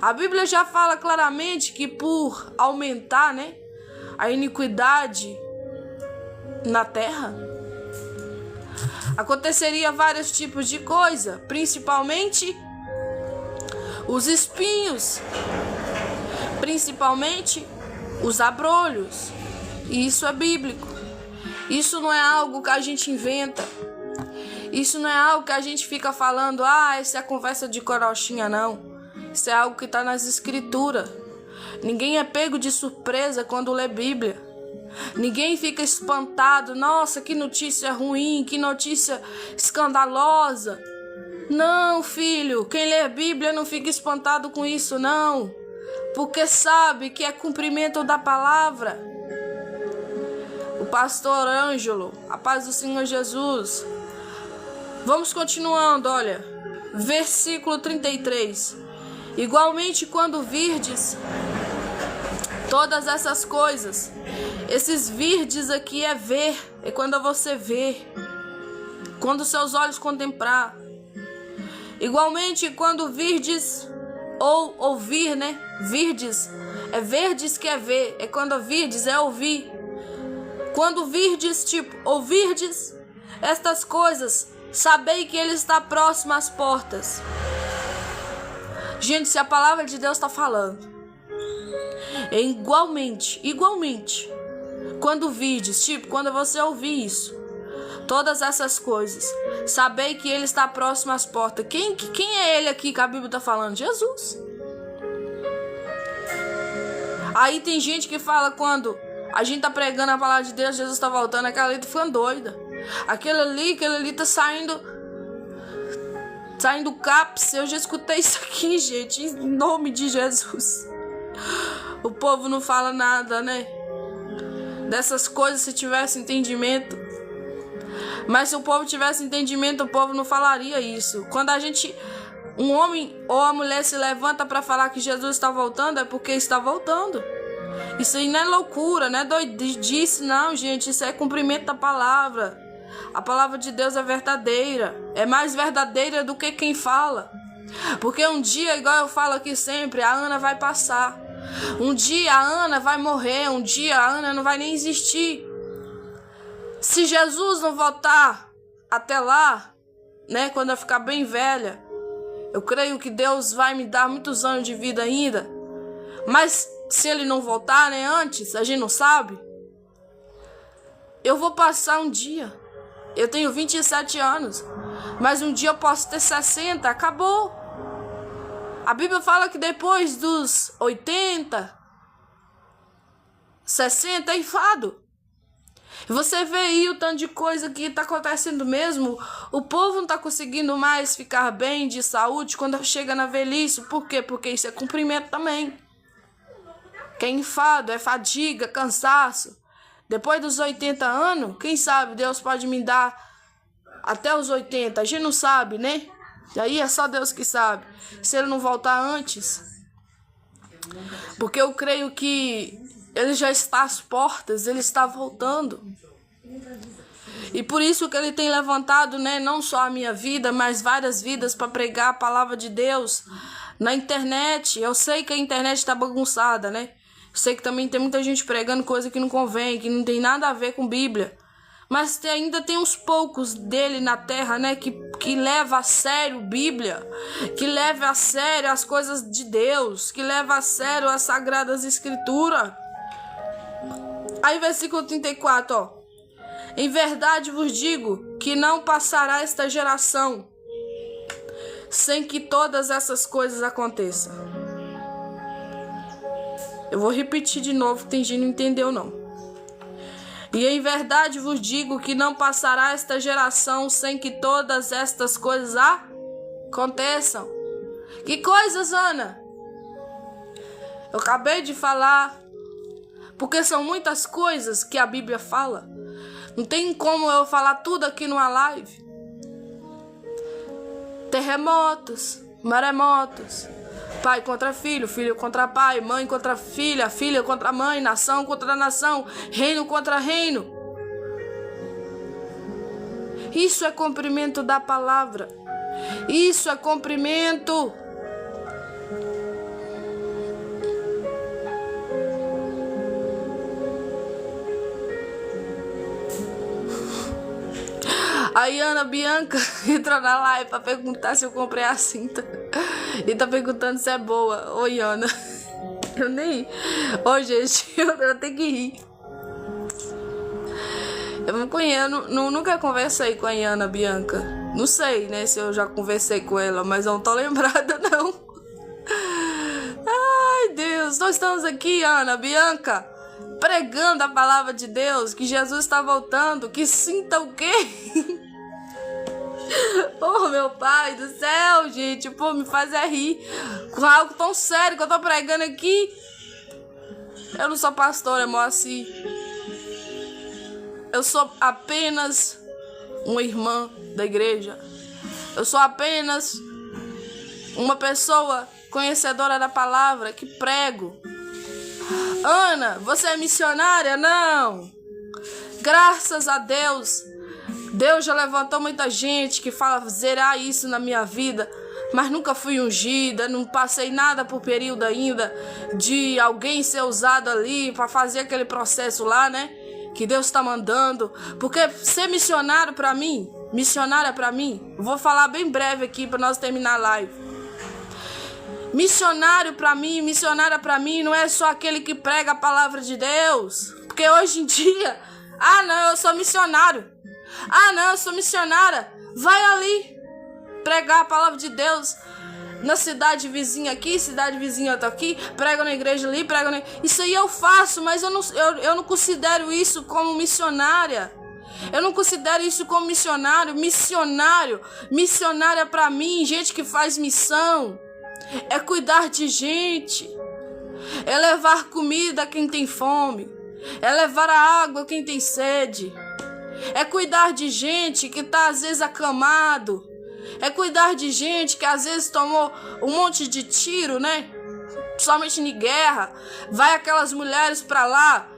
A Bíblia já fala claramente que por aumentar, né, a iniquidade na terra, aconteceria vários tipos de coisa, principalmente os espinhos, principalmente os abrolhos. E isso é bíblico. Isso não é algo que a gente inventa. Isso não é algo que a gente fica falando, essa é conversa de carochinha, não. Isso é algo que está nas escrituras. Ninguém é pego de surpresa quando lê Bíblia. Ninguém fica espantado, nossa, que notícia ruim, que notícia escandalosa. Não, filho, quem lê Bíblia não fica espantado com isso, não. Porque sabe que é cumprimento da palavra. O pastor Ângelo, a paz do Senhor Jesus. Vamos continuando, olha. Versículo 33. Igualmente, quando virdes todas essas coisas, esses virdes aqui é ver, é quando você vê, quando seus olhos contemplar. Igualmente, quando virdes, ou ouvir, né? Virdes, é verdes que é ver, é quando virdes é ouvir. Quando virdes, ouvirdes estas coisas, sabei que ele está próximo às portas. Gente, se a palavra de Deus está falando, é igualmente, quando virdes, quando você ouvir isso, todas essas coisas, sabei que ele está próximo às portas. Quem é ele aqui que a Bíblia está falando? Jesus. Aí tem gente que fala quando a gente tá pregando a palavra de Deus, Jesus está voltando, aquela ali tá ficando doida. Aquele ali tá saindo cápsula. Eu já escutei isso aqui, gente, em nome de Jesus. O povo não fala nada, né? Dessas coisas se tivesse entendimento. Mas se o povo tivesse entendimento, o povo não falaria isso. Quando um homem ou a mulher se levanta para falar que Jesus está voltando, é porque está voltando. Isso aí não é loucura, não é doidice, não, gente. Isso é cumprimento da palavra. A palavra de Deus é verdadeira. É mais verdadeira do que quem fala. Porque um dia, igual eu falo aqui sempre, a Ana vai passar. Um dia a Ana vai morrer. Um dia a Ana não vai nem existir. Se Jesus não voltar até lá, né, quando eu ficar bem velha, eu creio que Deus vai me dar muitos anos de vida ainda. Mas se ele não voltar, né, antes, a gente não sabe. Eu vou passar um dia. Eu tenho 27 anos. Mas um dia eu posso ter 60. Acabou. A Bíblia fala que depois dos 80, 60 é enfado. Você vê aí o tanto de coisa que está acontecendo mesmo. O povo não está conseguindo mais ficar bem de saúde quando chega na velhice. Por quê? Porque isso é cumprimento também. Que é enfado, é fadiga, cansaço. Depois dos 80 anos, quem sabe Deus pode me dar até os 80. A gente não sabe, né? E aí é só Deus que sabe. Se ele não voltar antes. Porque eu creio que ele já está às portas, ele está voltando. E por isso que ele tem levantado, né, não só a minha vida, mas várias vidas para pregar a palavra de Deus na internet. Eu sei que a internet está bagunçada, né? Eu sei que também tem muita gente pregando coisa que não convém, que não tem nada a ver com Bíblia. Mas ainda tem uns poucos dele na terra, né, que leva a sério Bíblia, que leva a sério as coisas de Deus, que leva a sério as Sagradas Escrituras. Aí versículo 34, ó. Em verdade vos digo que não passará esta geração sem que todas essas coisas aconteçam. Eu vou repetir de novo, tem gente que não entendeu não. E em verdade vos digo que não passará esta geração sem que todas estas coisas aconteçam. Que coisas, Ana? Eu acabei de falar. Porque são muitas coisas que a Bíblia fala. Não tem como eu falar tudo aqui numa live. Terremotos, maremotos, pai contra filho, filho contra pai, mãe contra filha, filha contra mãe, nação contra nação, reino contra reino. Isso é cumprimento da palavra. Isso é cumprimento. Aí Ana Bianca entrou na live para perguntar se eu comprei a cinta. E tá perguntando se é boa. Oi, Ana. Eu nem... Ô, gente, eu tenho que rir. Eu não conheço, nunca conversei com a Ana Bianca. Não sei, né, se eu já conversei com ela, mas eu não tô lembrada, não. Ai, Deus, nós estamos aqui, Ana Bianca, pregando a palavra de Deus, que Jesus está voltando, que sinta o quê? Oh, meu pai do céu, gente, pô, me faz rir com algo tão sério que eu tô pregando aqui. Eu não sou pastora, Moacir. Eu sou apenas uma irmã da igreja. Eu sou apenas uma pessoa conhecedora da palavra que prego. Ana, você é missionária? Não. Graças a Deus, Deus já levantou muita gente que fala zerar isso na minha vida, mas nunca fui ungida, não passei nada por período ainda de alguém ser usado ali para fazer aquele processo lá, né? Que Deus está mandando. Porque ser missionário para mim, missionária para mim, vou falar bem breve aqui para nós terminar a live. Missionário para mim, missionária para mim não é só aquele que prega a palavra de Deus. Porque hoje em dia, não, eu sou missionário. Não, eu sou missionária. Vai ali pregar a palavra de Deus na cidade vizinha aqui, cidade vizinha tá aqui, prega na igreja ali, prega na... Isso aí eu faço, mas eu não considero isso como missionária. Eu não considero isso como missionário. Missionária pra mim, gente que faz missão, é cuidar de gente, é levar comida a quem tem fome, é levar a água a quem tem sede, é cuidar de gente que tá às vezes acamado, é cuidar de gente que às vezes tomou um monte de tiro, né? Somente em guerra. Vai aquelas mulheres pra lá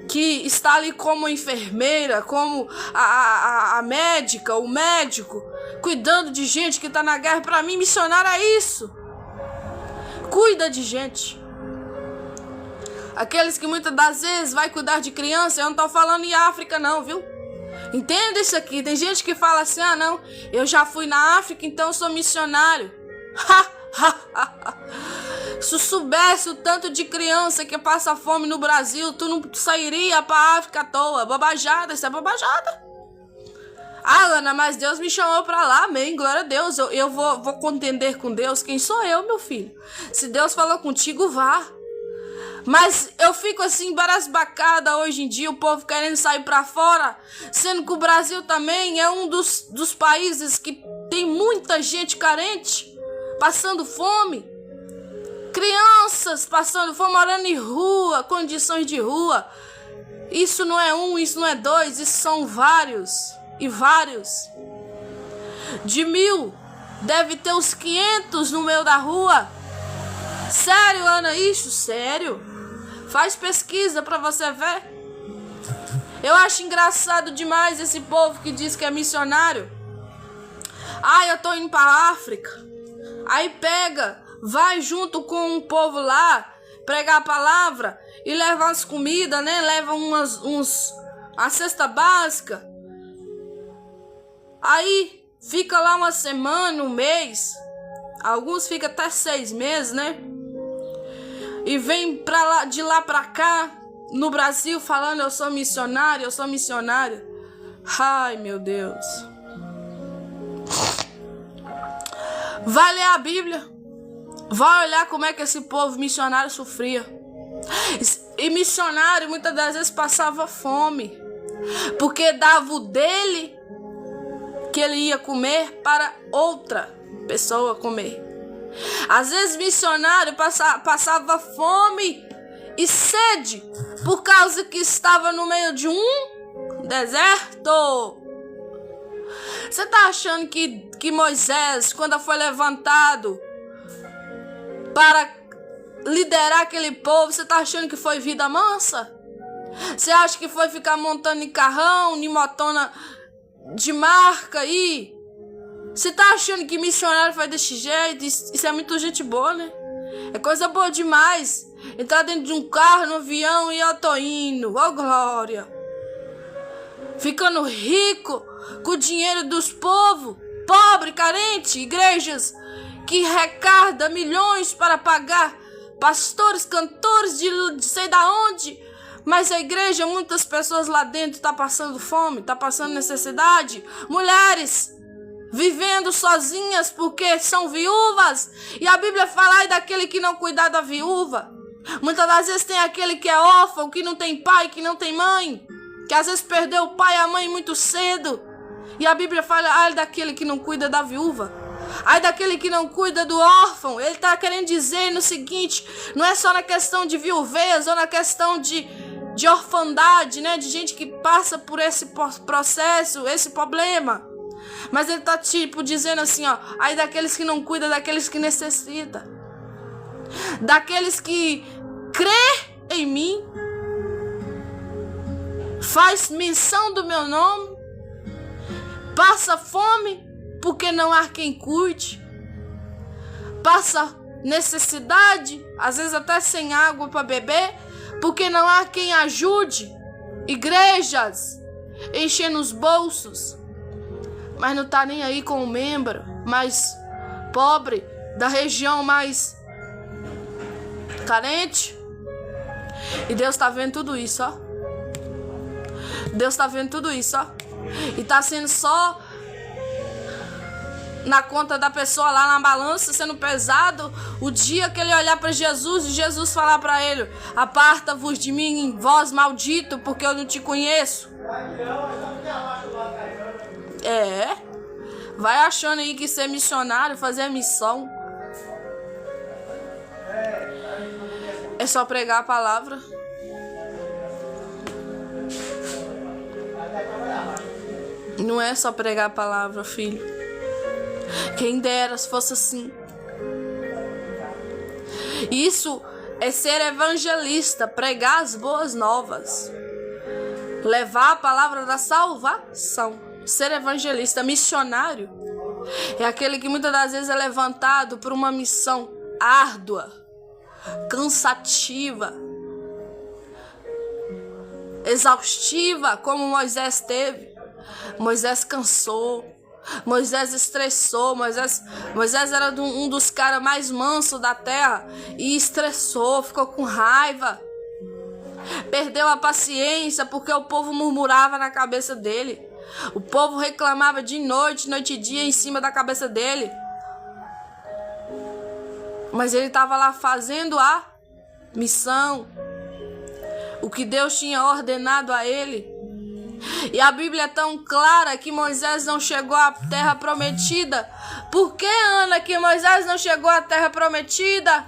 que está ali como enfermeira, como a médica, o médico, cuidando de gente que tá na guerra. Pra mim, missionário é isso. Cuida de gente. Aqueles que muitas das vezes vai cuidar de criança, eu não tô falando em África não, viu? Entenda isso aqui. Tem gente que fala assim, não, eu já fui na África, então eu sou missionário. Se soubesse o tanto de criança que passa fome no Brasil, tu não sairia pra África à toa. Bobajada, isso é bobajada. Ana, mas Deus me chamou pra lá, amém, glória a Deus. Eu vou contender com Deus. Quem sou eu, meu filho? Se Deus falou contigo, vá. Mas eu fico assim, embarasbacada hoje em dia, o povo querendo sair pra fora, sendo que o Brasil também é um dos países que tem muita gente carente, passando fome. Crianças passando fome, morando em rua, condições de rua. Isso não é um, isso não é dois, isso são vários e vários. De 1000, deve ter uns 500 no meio da rua. Sério, Ana, isso? Sério? Faz pesquisa pra você ver. Eu acho engraçado demais esse povo que diz que é missionário. Eu tô indo pra África. Aí pega, vai junto com um povo lá, pregar a palavra e leva umas comidas, né? Leva a cesta básica. Aí fica lá uma semana, um mês. Alguns ficam até 6 meses, né? E vem de lá pra cá, no Brasil, falando eu sou missionário, eu sou missionário. Ai, meu Deus. Vai ler a Bíblia. Vai olhar como é que esse povo missionário sofria. E missionário muitas das vezes passava fome, porque dava o dele que ele ia comer para outra pessoa comer. Às vezes missionário passava fome e sede por causa que estava no meio de um deserto. Você tá achando que Moisés, quando foi levantado para liderar aquele povo, você tá achando que foi vida mansa? Você acha que foi ficar montando em carrão, em motona de marca aí? Você tá achando que missionário faz desse jeito? Isso é muito gente boa, né? É coisa boa demais. Entrar dentro de um carro, no avião e eu tô indo. Ô, glória. Ficando rico com o dinheiro dos povos. Pobre, carente. Igrejas que arrecada milhões para pagar pastores, cantores de sei da onde. Mas a igreja, muitas pessoas lá dentro estão passando fome, estão passando necessidade. Mulheres vivendo sozinhas porque são viúvas. E a Bíblia fala aí daquele que não cuidar da viúva. Muitas das vezes tem aquele que é órfão, que não tem pai, que não tem mãe, que às vezes perdeu o pai e a mãe muito cedo. E a Bíblia fala, ai daquele que não cuida da viúva, ai daquele que não cuida do órfão. Ele está querendo dizer no seguinte, não é só na questão de viuvez ou na questão de orfandade, né? De gente que passa por esse processo, esse problema. Mas ele está dizendo assim, ó, ai daqueles que não cuidam, daqueles que necessitam, daqueles que crê em mim, faz menção do meu nome, passa fome porque não há quem cuide, passa necessidade, às vezes até sem água para beber, porque não há quem ajude. Igrejas enchendo os bolsos, mas não está nem aí com o membro mais pobre da região mais carente. E Deus está vendo tudo isso, ó. Deus está vendo tudo isso, ó. E está sendo só na conta da pessoa lá na balança, sendo pesado, o dia que ele olhar para Jesus e Jesus falar para ele, aparta-vos de mim, vós maldito, porque eu não te conheço. Vai achando aí que ser missionário, fazer missão, é só pregar a palavra. Não é só pregar a palavra, filho. Quem dera se fosse assim. Isso é ser evangelista, pregar as boas novas, levar a palavra da salvação. Ser evangelista, missionário, é aquele que muitas das vezes é levantado por uma missão árdua, cansativa, exaustiva, como Moisés teve. Moisés cansou, Moisés estressou, Moisés era um dos caras mais mansos da terra e estressou, ficou com raiva, perdeu a paciência porque o povo murmurava na cabeça dele. O povo reclamava de noite e dia em cima da cabeça dele. Mas ele estava lá fazendo a missão, o que Deus tinha ordenado a ele. E a Bíblia é tão clara que Moisés não chegou à terra prometida. Por que, Ana, que Moisés não chegou à terra prometida?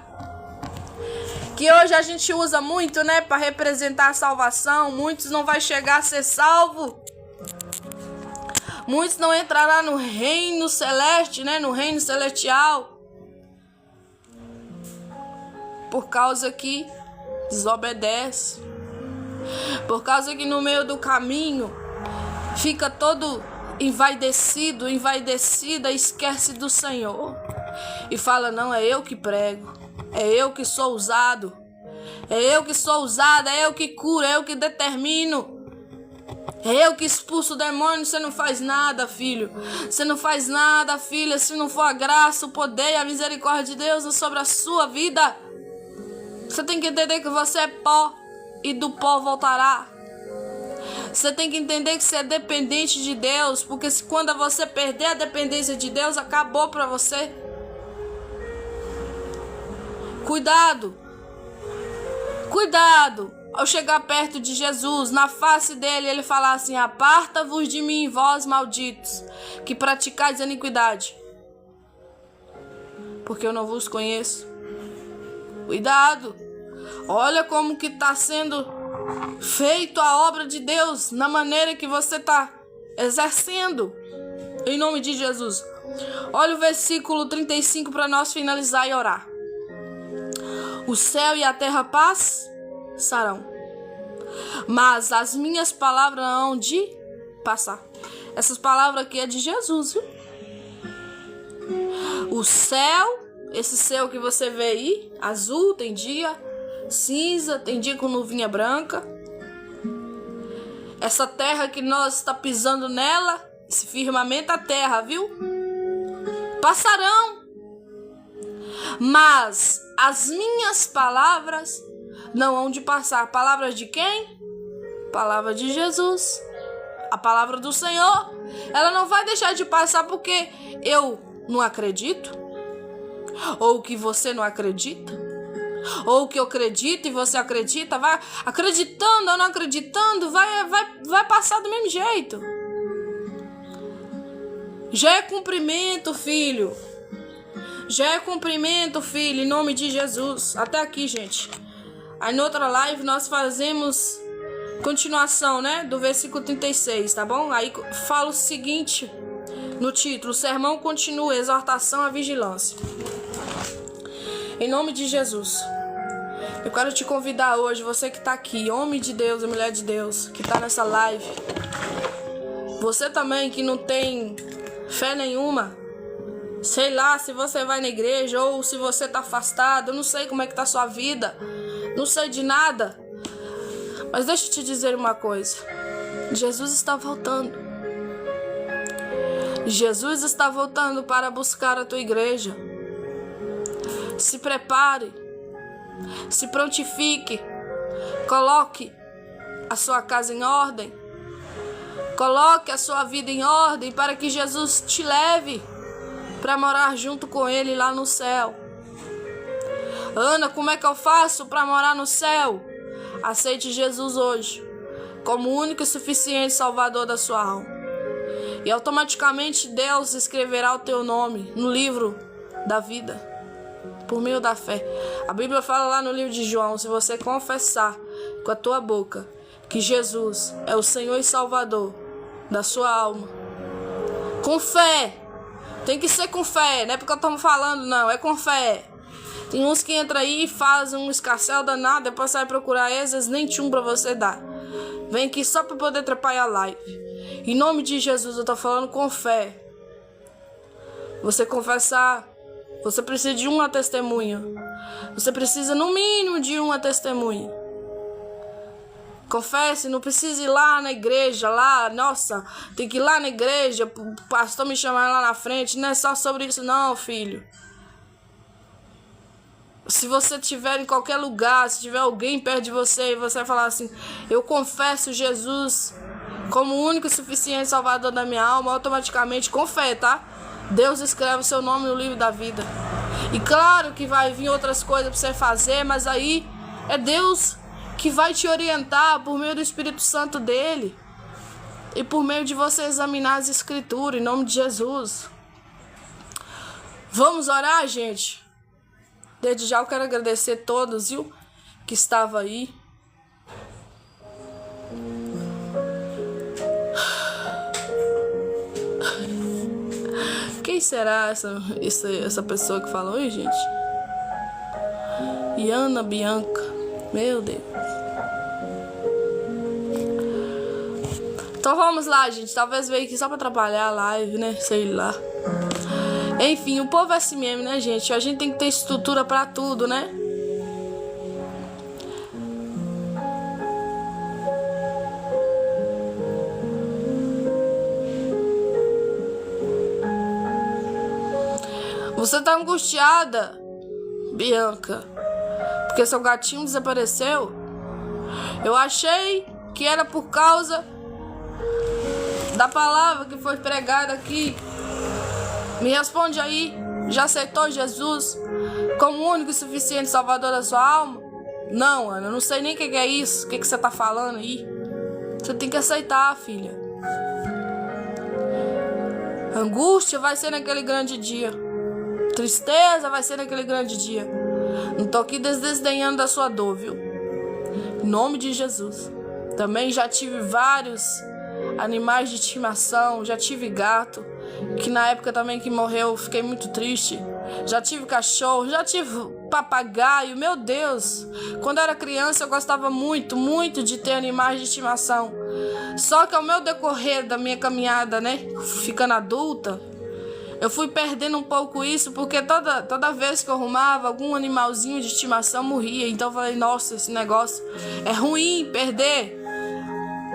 Que hoje a gente usa muito, né, para representar a salvação. Muitos não vai chegar a ser salvo. Muitos não entrarão no reino celeste, né, no reino celestial, por causa que desobedece. Por causa que no meio do caminho fica todo envaidecido, envaidecida, esquece do Senhor. E fala, não, é eu que prego, é eu que sou usado, é eu que sou usado, é eu que curo, é eu que determino, é eu que expulso o demônio. Você não faz nada, filho. Você não faz nada, filha, se não for a graça, o poder e a misericórdia de Deus sobre a sua vida. Você tem que entender que você é pó e do pó voltará. Você tem que entender que você é dependente de Deus, porque quando você perder a dependência de Deus, acabou para você. Cuidado. Cuidado ao chegar perto de Jesus, na face dele, ele falar assim, aparta-vos de mim, vós malditos, que praticais a iniquidade, porque eu não vos conheço. Cuidado. Olha como que está sendo feito a obra de Deus, na maneira que você está exercendo, em nome de Jesus. Olha o versículo 35 para nós finalizar e orar. O céu e a terra passarão, mas as minhas palavras hão de passar. Essas palavras aqui é de Jesus, viu? O céu, esse céu que você vê aí, azul, tem dia cinza, tem dia com nuvinha branca. Essa terra que nós está pisando nela, esse firmamento, a terra, viu? Passarão. Mas as minhas palavras não hão de passar. Palavras de quem? Palavra de Jesus. A palavra do Senhor. Ela não vai deixar de passar porque eu não acredito. Ou que você não acredita. Ou que eu acredito e você acredita. Vai acreditando ou não acreditando. Vai passar do mesmo jeito. Já é cumprimento, filho. Já é cumprimento, filho, em nome de Jesus. Até aqui, gente. Aí, na outra live, nós fazemos continuação, né? Do versículo 36, tá bom? Aí, fala o seguinte no título. O sermão continua, exortação à vigilância. Em nome de Jesus. Eu quero te convidar hoje, você que tá aqui, homem de Deus e mulher de Deus, que tá nessa live. Você também que não tem fé nenhuma. Sei lá se você vai na igreja ou se você tá afastado. Eu não sei como é que tá a sua vida. Não sei de nada. Mas deixa eu te dizer uma coisa. Jesus está voltando. Jesus está voltando para buscar a tua igreja. Se prepare. Se prontifique. Coloque a sua casa em ordem. Coloque a sua vida em ordem para que Jesus te leve para morar junto com Ele lá no céu. Ana, como é que eu faço para morar no céu? Aceite Jesus hoje como o único e suficiente Salvador da sua alma. E automaticamente Deus escreverá o teu nome no livro da vida, por meio da fé. A Bíblia fala lá no livro de João, se você confessar com a tua boca que Jesus é o Senhor e Salvador da sua alma, com fé. Tem que ser com fé, não é porque eu estou falando, não, é com fé. Tem uns que entram aí e fazem um escarcéu danado, depois sai procurar vezes nem tchum pra você dar. Vem aqui só para poder atrapalhar a live. Em nome de Jesus, eu estou falando com fé. Você confessar, você precisa de uma testemunha. Você precisa no mínimo de uma testemunha. Confesse, não precisa ir lá na igreja, lá, nossa, tem que ir lá na igreja, o pastor me chamar lá na frente, não é só sobre isso não, filho. Se você estiver em qualquer lugar, se tiver alguém perto de você e você vai falar assim, eu confesso Jesus como o único e suficiente Salvador da minha alma, automaticamente, com fé, tá? Deus escreve o seu nome no livro da vida. E claro que vai vir outras coisas pra você fazer, mas aí é Deus que vai te orientar por meio do Espírito Santo dele e por meio de você examinar as Escrituras, em nome de Jesus. Vamos orar, gente? Desde já eu quero agradecer a todos, viu, que estavam aí. Quem será essa pessoa que falou aí, gente? Iana Bianca. Meu Deus. Então vamos lá, gente. Talvez veio aqui só pra atrapalhar a live, né? Sei lá. Enfim, o povo é assim mesmo, né, gente? A gente tem que ter estrutura pra tudo, né? Você tá angustiada, Bianca, porque seu gatinho desapareceu? Eu achei que era por causa da palavra que foi pregada aqui. Me responde aí, já aceitou Jesus como o único e suficiente Salvador da sua alma? Não, Ana, eu não sei nem o que é isso, o que você tá falando aí. Você tem que aceitar, filha. Angústia vai ser naquele grande dia. Tristeza vai ser naquele grande dia. Não tô aqui desdenhando da sua dor, viu? Em nome de Jesus. Também já tive vários animais de estimação, já tive gato, que na época também que morreu eu fiquei muito triste. Já tive cachorro, já tive papagaio, meu Deus. Quando eu era criança eu gostava muito, muito de ter animais de estimação. Só que ao meu decorrer da minha caminhada, né, ficando adulta, eu fui perdendo um pouco isso, porque toda vez que eu arrumava, algum animalzinho de estimação morria. Então eu falei, nossa, esse negócio é ruim, perder.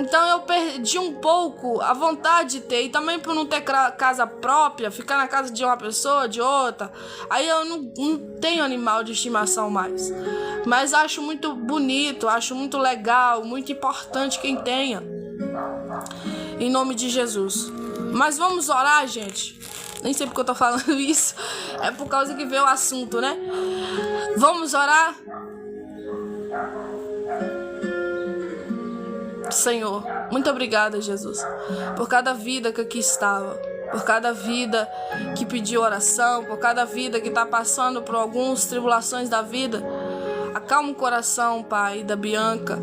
Então eu perdi um pouco a vontade de ter, e também por não ter casa própria, ficar na casa de uma pessoa, de outra, aí eu não tenho animal de estimação mais. Mas acho muito bonito, acho muito legal, muito importante quem tenha, em nome de Jesus. Mas vamos orar, gente. Nem sei porque eu tô falando isso, é por causa que veio o assunto, né? Vamos orar? Senhor, muito obrigada, Jesus, por cada vida que aqui estava, por cada vida que pediu oração, por cada vida que está passando por algumas tribulações da vida. Acalma o coração, Pai, da Bianca.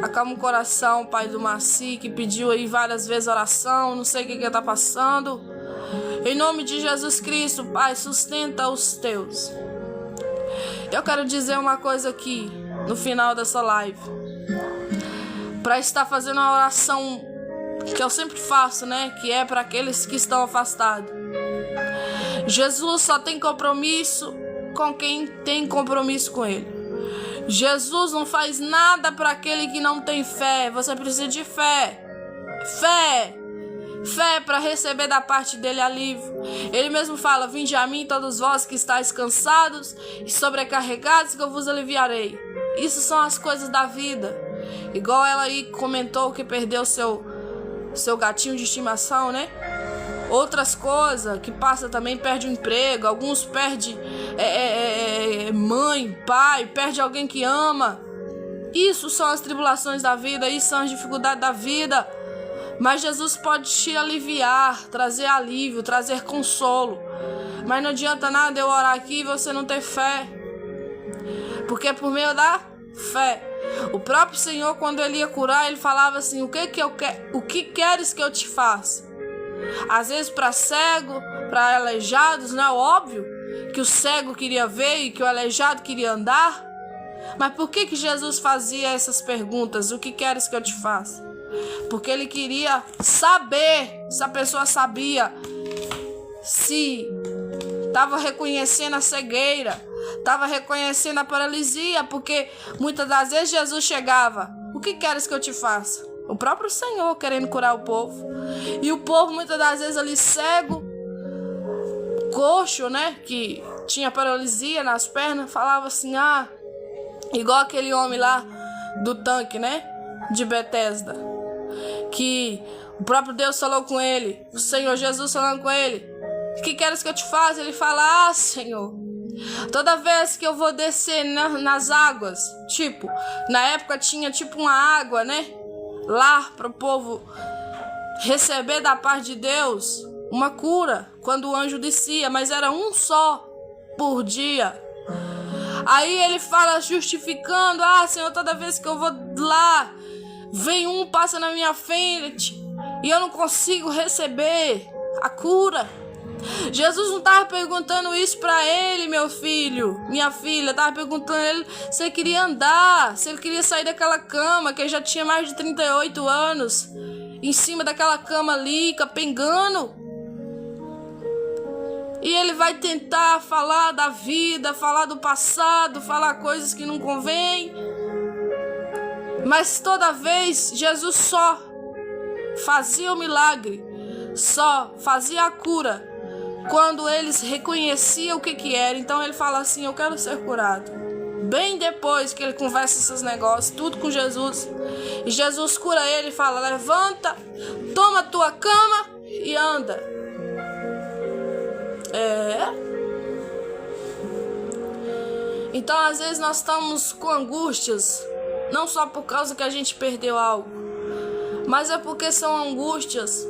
Acalma o coração, Pai, do Marci, que pediu aí várias vezes oração, não sei o que está passando. Em nome de Jesus Cristo, Pai, sustenta os teus. Eu quero dizer uma coisa aqui, no final dessa live, para estar fazendo uma oração que eu sempre faço, né? Que é para aqueles que estão afastados. Jesus só tem compromisso com quem tem compromisso com Ele. Jesus não faz nada para aquele que não tem fé. Você precisa de fé. Fé para receber da parte dele alívio. Ele mesmo fala: vinde a mim todos vós que estáis cansados e sobrecarregados, que eu vos aliviarei. Isso são as coisas da vida. Igual ela aí comentou que perdeu seu gatinho de estimação, né? Outras coisas que passa também, perde o emprego. Alguns perde mãe, pai, perde alguém que ama. Isso são as tribulações da vida, isso são as dificuldades da vida. Mas Jesus pode te aliviar, trazer alívio, trazer consolo. Mas não adianta nada eu orar aqui e você não ter fé. Porque é por meio da fé. O próprio Senhor, quando Ele ia curar, Ele falava assim: o que queres que eu te faça? Às vezes para cego, para aleijados, não é óbvio que o cego queria ver e que o aleijado queria andar? Mas por que Jesus fazia essas perguntas? O que queres que eu te faça? Porque Ele queria saber se a pessoa sabia, se estava reconhecendo a cegueira, estava reconhecendo a paralisia, porque muitas das vezes Jesus chegava: o que queres que eu te faça? O próprio Senhor querendo curar o povo. E o povo muitas das vezes ali cego, coxo, né, que tinha paralisia nas pernas, falava assim: igual aquele homem lá do tanque, né, de Betesda, que o próprio Deus falou com ele, o Senhor Jesus falando com ele: o que queres que eu te faça? Ele fala: Senhor, toda vez que eu vou descer nas águas, tipo, na época tinha tipo uma água, né, lá para o povo receber da parte de Deus uma cura, quando o anjo descia, mas era um só por dia. Aí ele fala justificando: Senhor, toda vez que eu vou lá, vem um, passa na minha frente e eu não consigo receber a cura. Jesus não estava perguntando isso para ele, meu filho, minha filha. Estava perguntando a ele se ele queria andar, se ele queria sair daquela cama, que ele já tinha mais de 38 anos, em cima daquela cama ali, capengando. E ele vai tentar falar da vida, falar do passado, falar coisas que não convém. Mas toda vez Jesus só fazia o milagre, só fazia a cura quando eles reconheciam o que era. Então ele fala assim: eu quero ser curado. Bem depois que ele conversa esses negócios, tudo com Jesus, e Jesus cura ele e fala: levanta, toma a tua cama e anda. Então às vezes nós estamos com angústias, não só por causa que a gente perdeu algo, mas é porque são angústias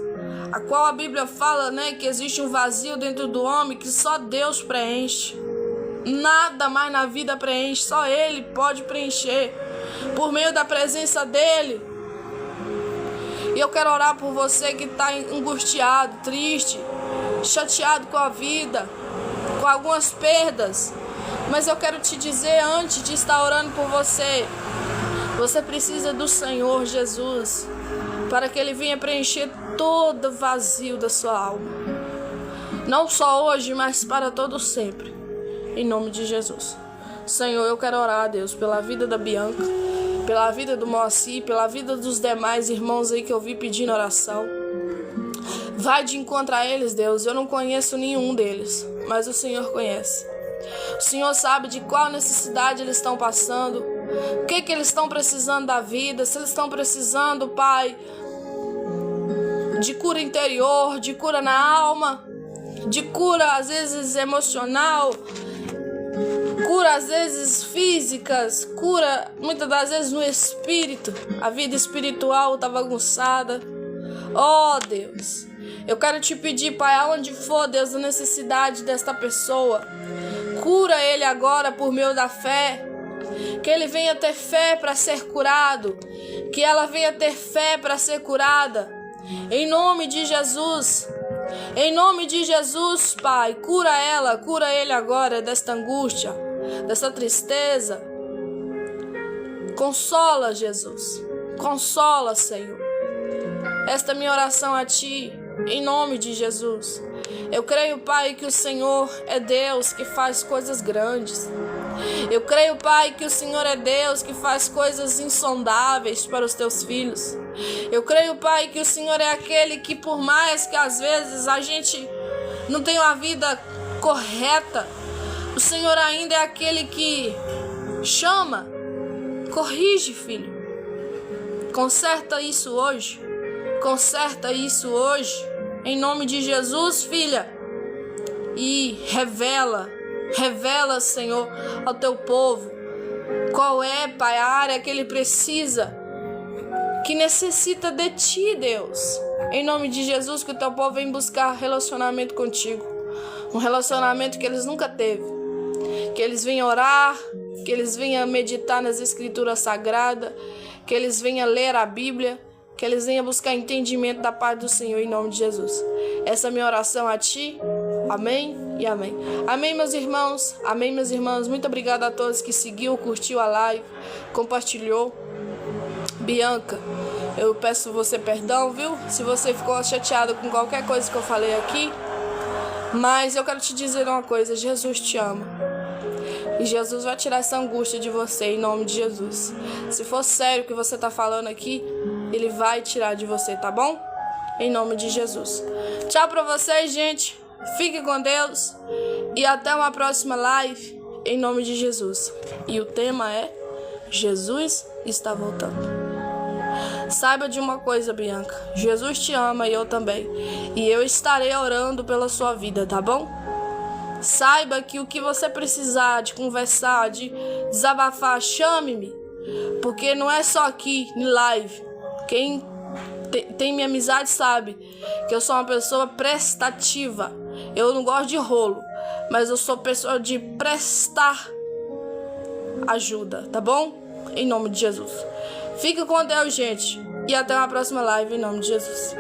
a qual a Bíblia fala, né, que existe um vazio dentro do homem que só Deus preenche. Nada mais na vida preenche, só Ele pode preencher, por meio da presença dEle. E eu quero orar por você que está angustiado, triste, chateado com a vida, com algumas perdas. Mas eu quero te dizer, antes de estar orando por você, você precisa do Senhor Jesus, para que Ele venha preencher todo vazio da sua alma. Não só hoje, mas para todo sempre. Em nome de Jesus. Senhor, eu quero orar, Deus, pela vida da Bianca. pela vida do Moacir, pela vida dos demais irmãos aí que eu vi pedindo oração. Vai de encontro a eles, Deus. Eu não conheço nenhum deles, mas o Senhor conhece. O Senhor sabe de qual necessidade eles estão passando, o que eles estão precisando da vida, se eles estão precisando, Pai, de cura interior, de cura na alma, de cura às vezes emocional, cura às vezes físicas, cura muitas das vezes no espírito. A vida espiritual está bagunçada. Oh Deus, eu quero te pedir, Pai, aonde for, Deus, a necessidade desta pessoa, cura ele agora por meio da fé. Que ele venha ter fé para ser curado, que ela venha ter fé para ser curada. Em nome de Jesus. Em nome de Jesus, Pai, cura ela, cura ele agora desta angústia, dessa tristeza. Consola, Jesus. Consola, Senhor. Esta é minha oração a Ti, em nome de Jesus. Eu creio, Pai, que o Senhor é Deus que faz coisas grandes. Eu creio, Pai, que o Senhor é Deus que faz coisas insondáveis para os Teus filhos. Eu creio, Pai, que o Senhor é aquele que, por mais que às vezes a gente não tenha uma vida correta, o Senhor ainda é aquele que chama, corrige, filho. Conserta isso hoje. Conserta isso hoje. Em nome de Jesus, filha. E revela, Senhor, ao teu povo qual é, Pai, a área que ele precisa, que necessita de Ti, Deus. Em nome de Jesus, que o teu povo vem buscar relacionamento contigo. Um relacionamento que eles nunca teve. Que eles venham orar, que eles venham meditar nas escrituras sagradas, que eles venham ler a Bíblia, que eles venham buscar entendimento da parte do Senhor, em nome de Jesus. Essa é a minha oração a Ti. Amém e amém. Amém, meus irmãos. Amém, meus irmãos. Muito obrigada a todos que seguiu, curtiu a live, compartilhou. Bianca, eu peço você perdão, viu? Se você ficou chateado com qualquer coisa que eu falei aqui. Mas eu quero te dizer uma coisa. Jesus te ama. E Jesus vai tirar essa angústia de você, em nome de Jesus. Se for sério o que você está falando aqui, Ele vai tirar de você, tá bom? Em nome de Jesus. Tchau pra vocês, gente. Fique com Deus. E até uma próxima live, em nome de Jesus. E o tema é: Jesus está voltando. Saiba de uma coisa, Bianca. Jesus te ama e eu também. E eu estarei orando pela sua vida, tá bom? Saiba que o que você precisar de conversar, de desabafar, chame-me. Porque não é só aqui, em live. Quem tem minha amizade sabe que eu sou uma pessoa prestativa. Eu não gosto de rolo, mas eu sou pessoa de prestar ajuda, tá bom? Em nome de Jesus. Fique com Deus, gente. E até uma próxima live, em nome de Jesus.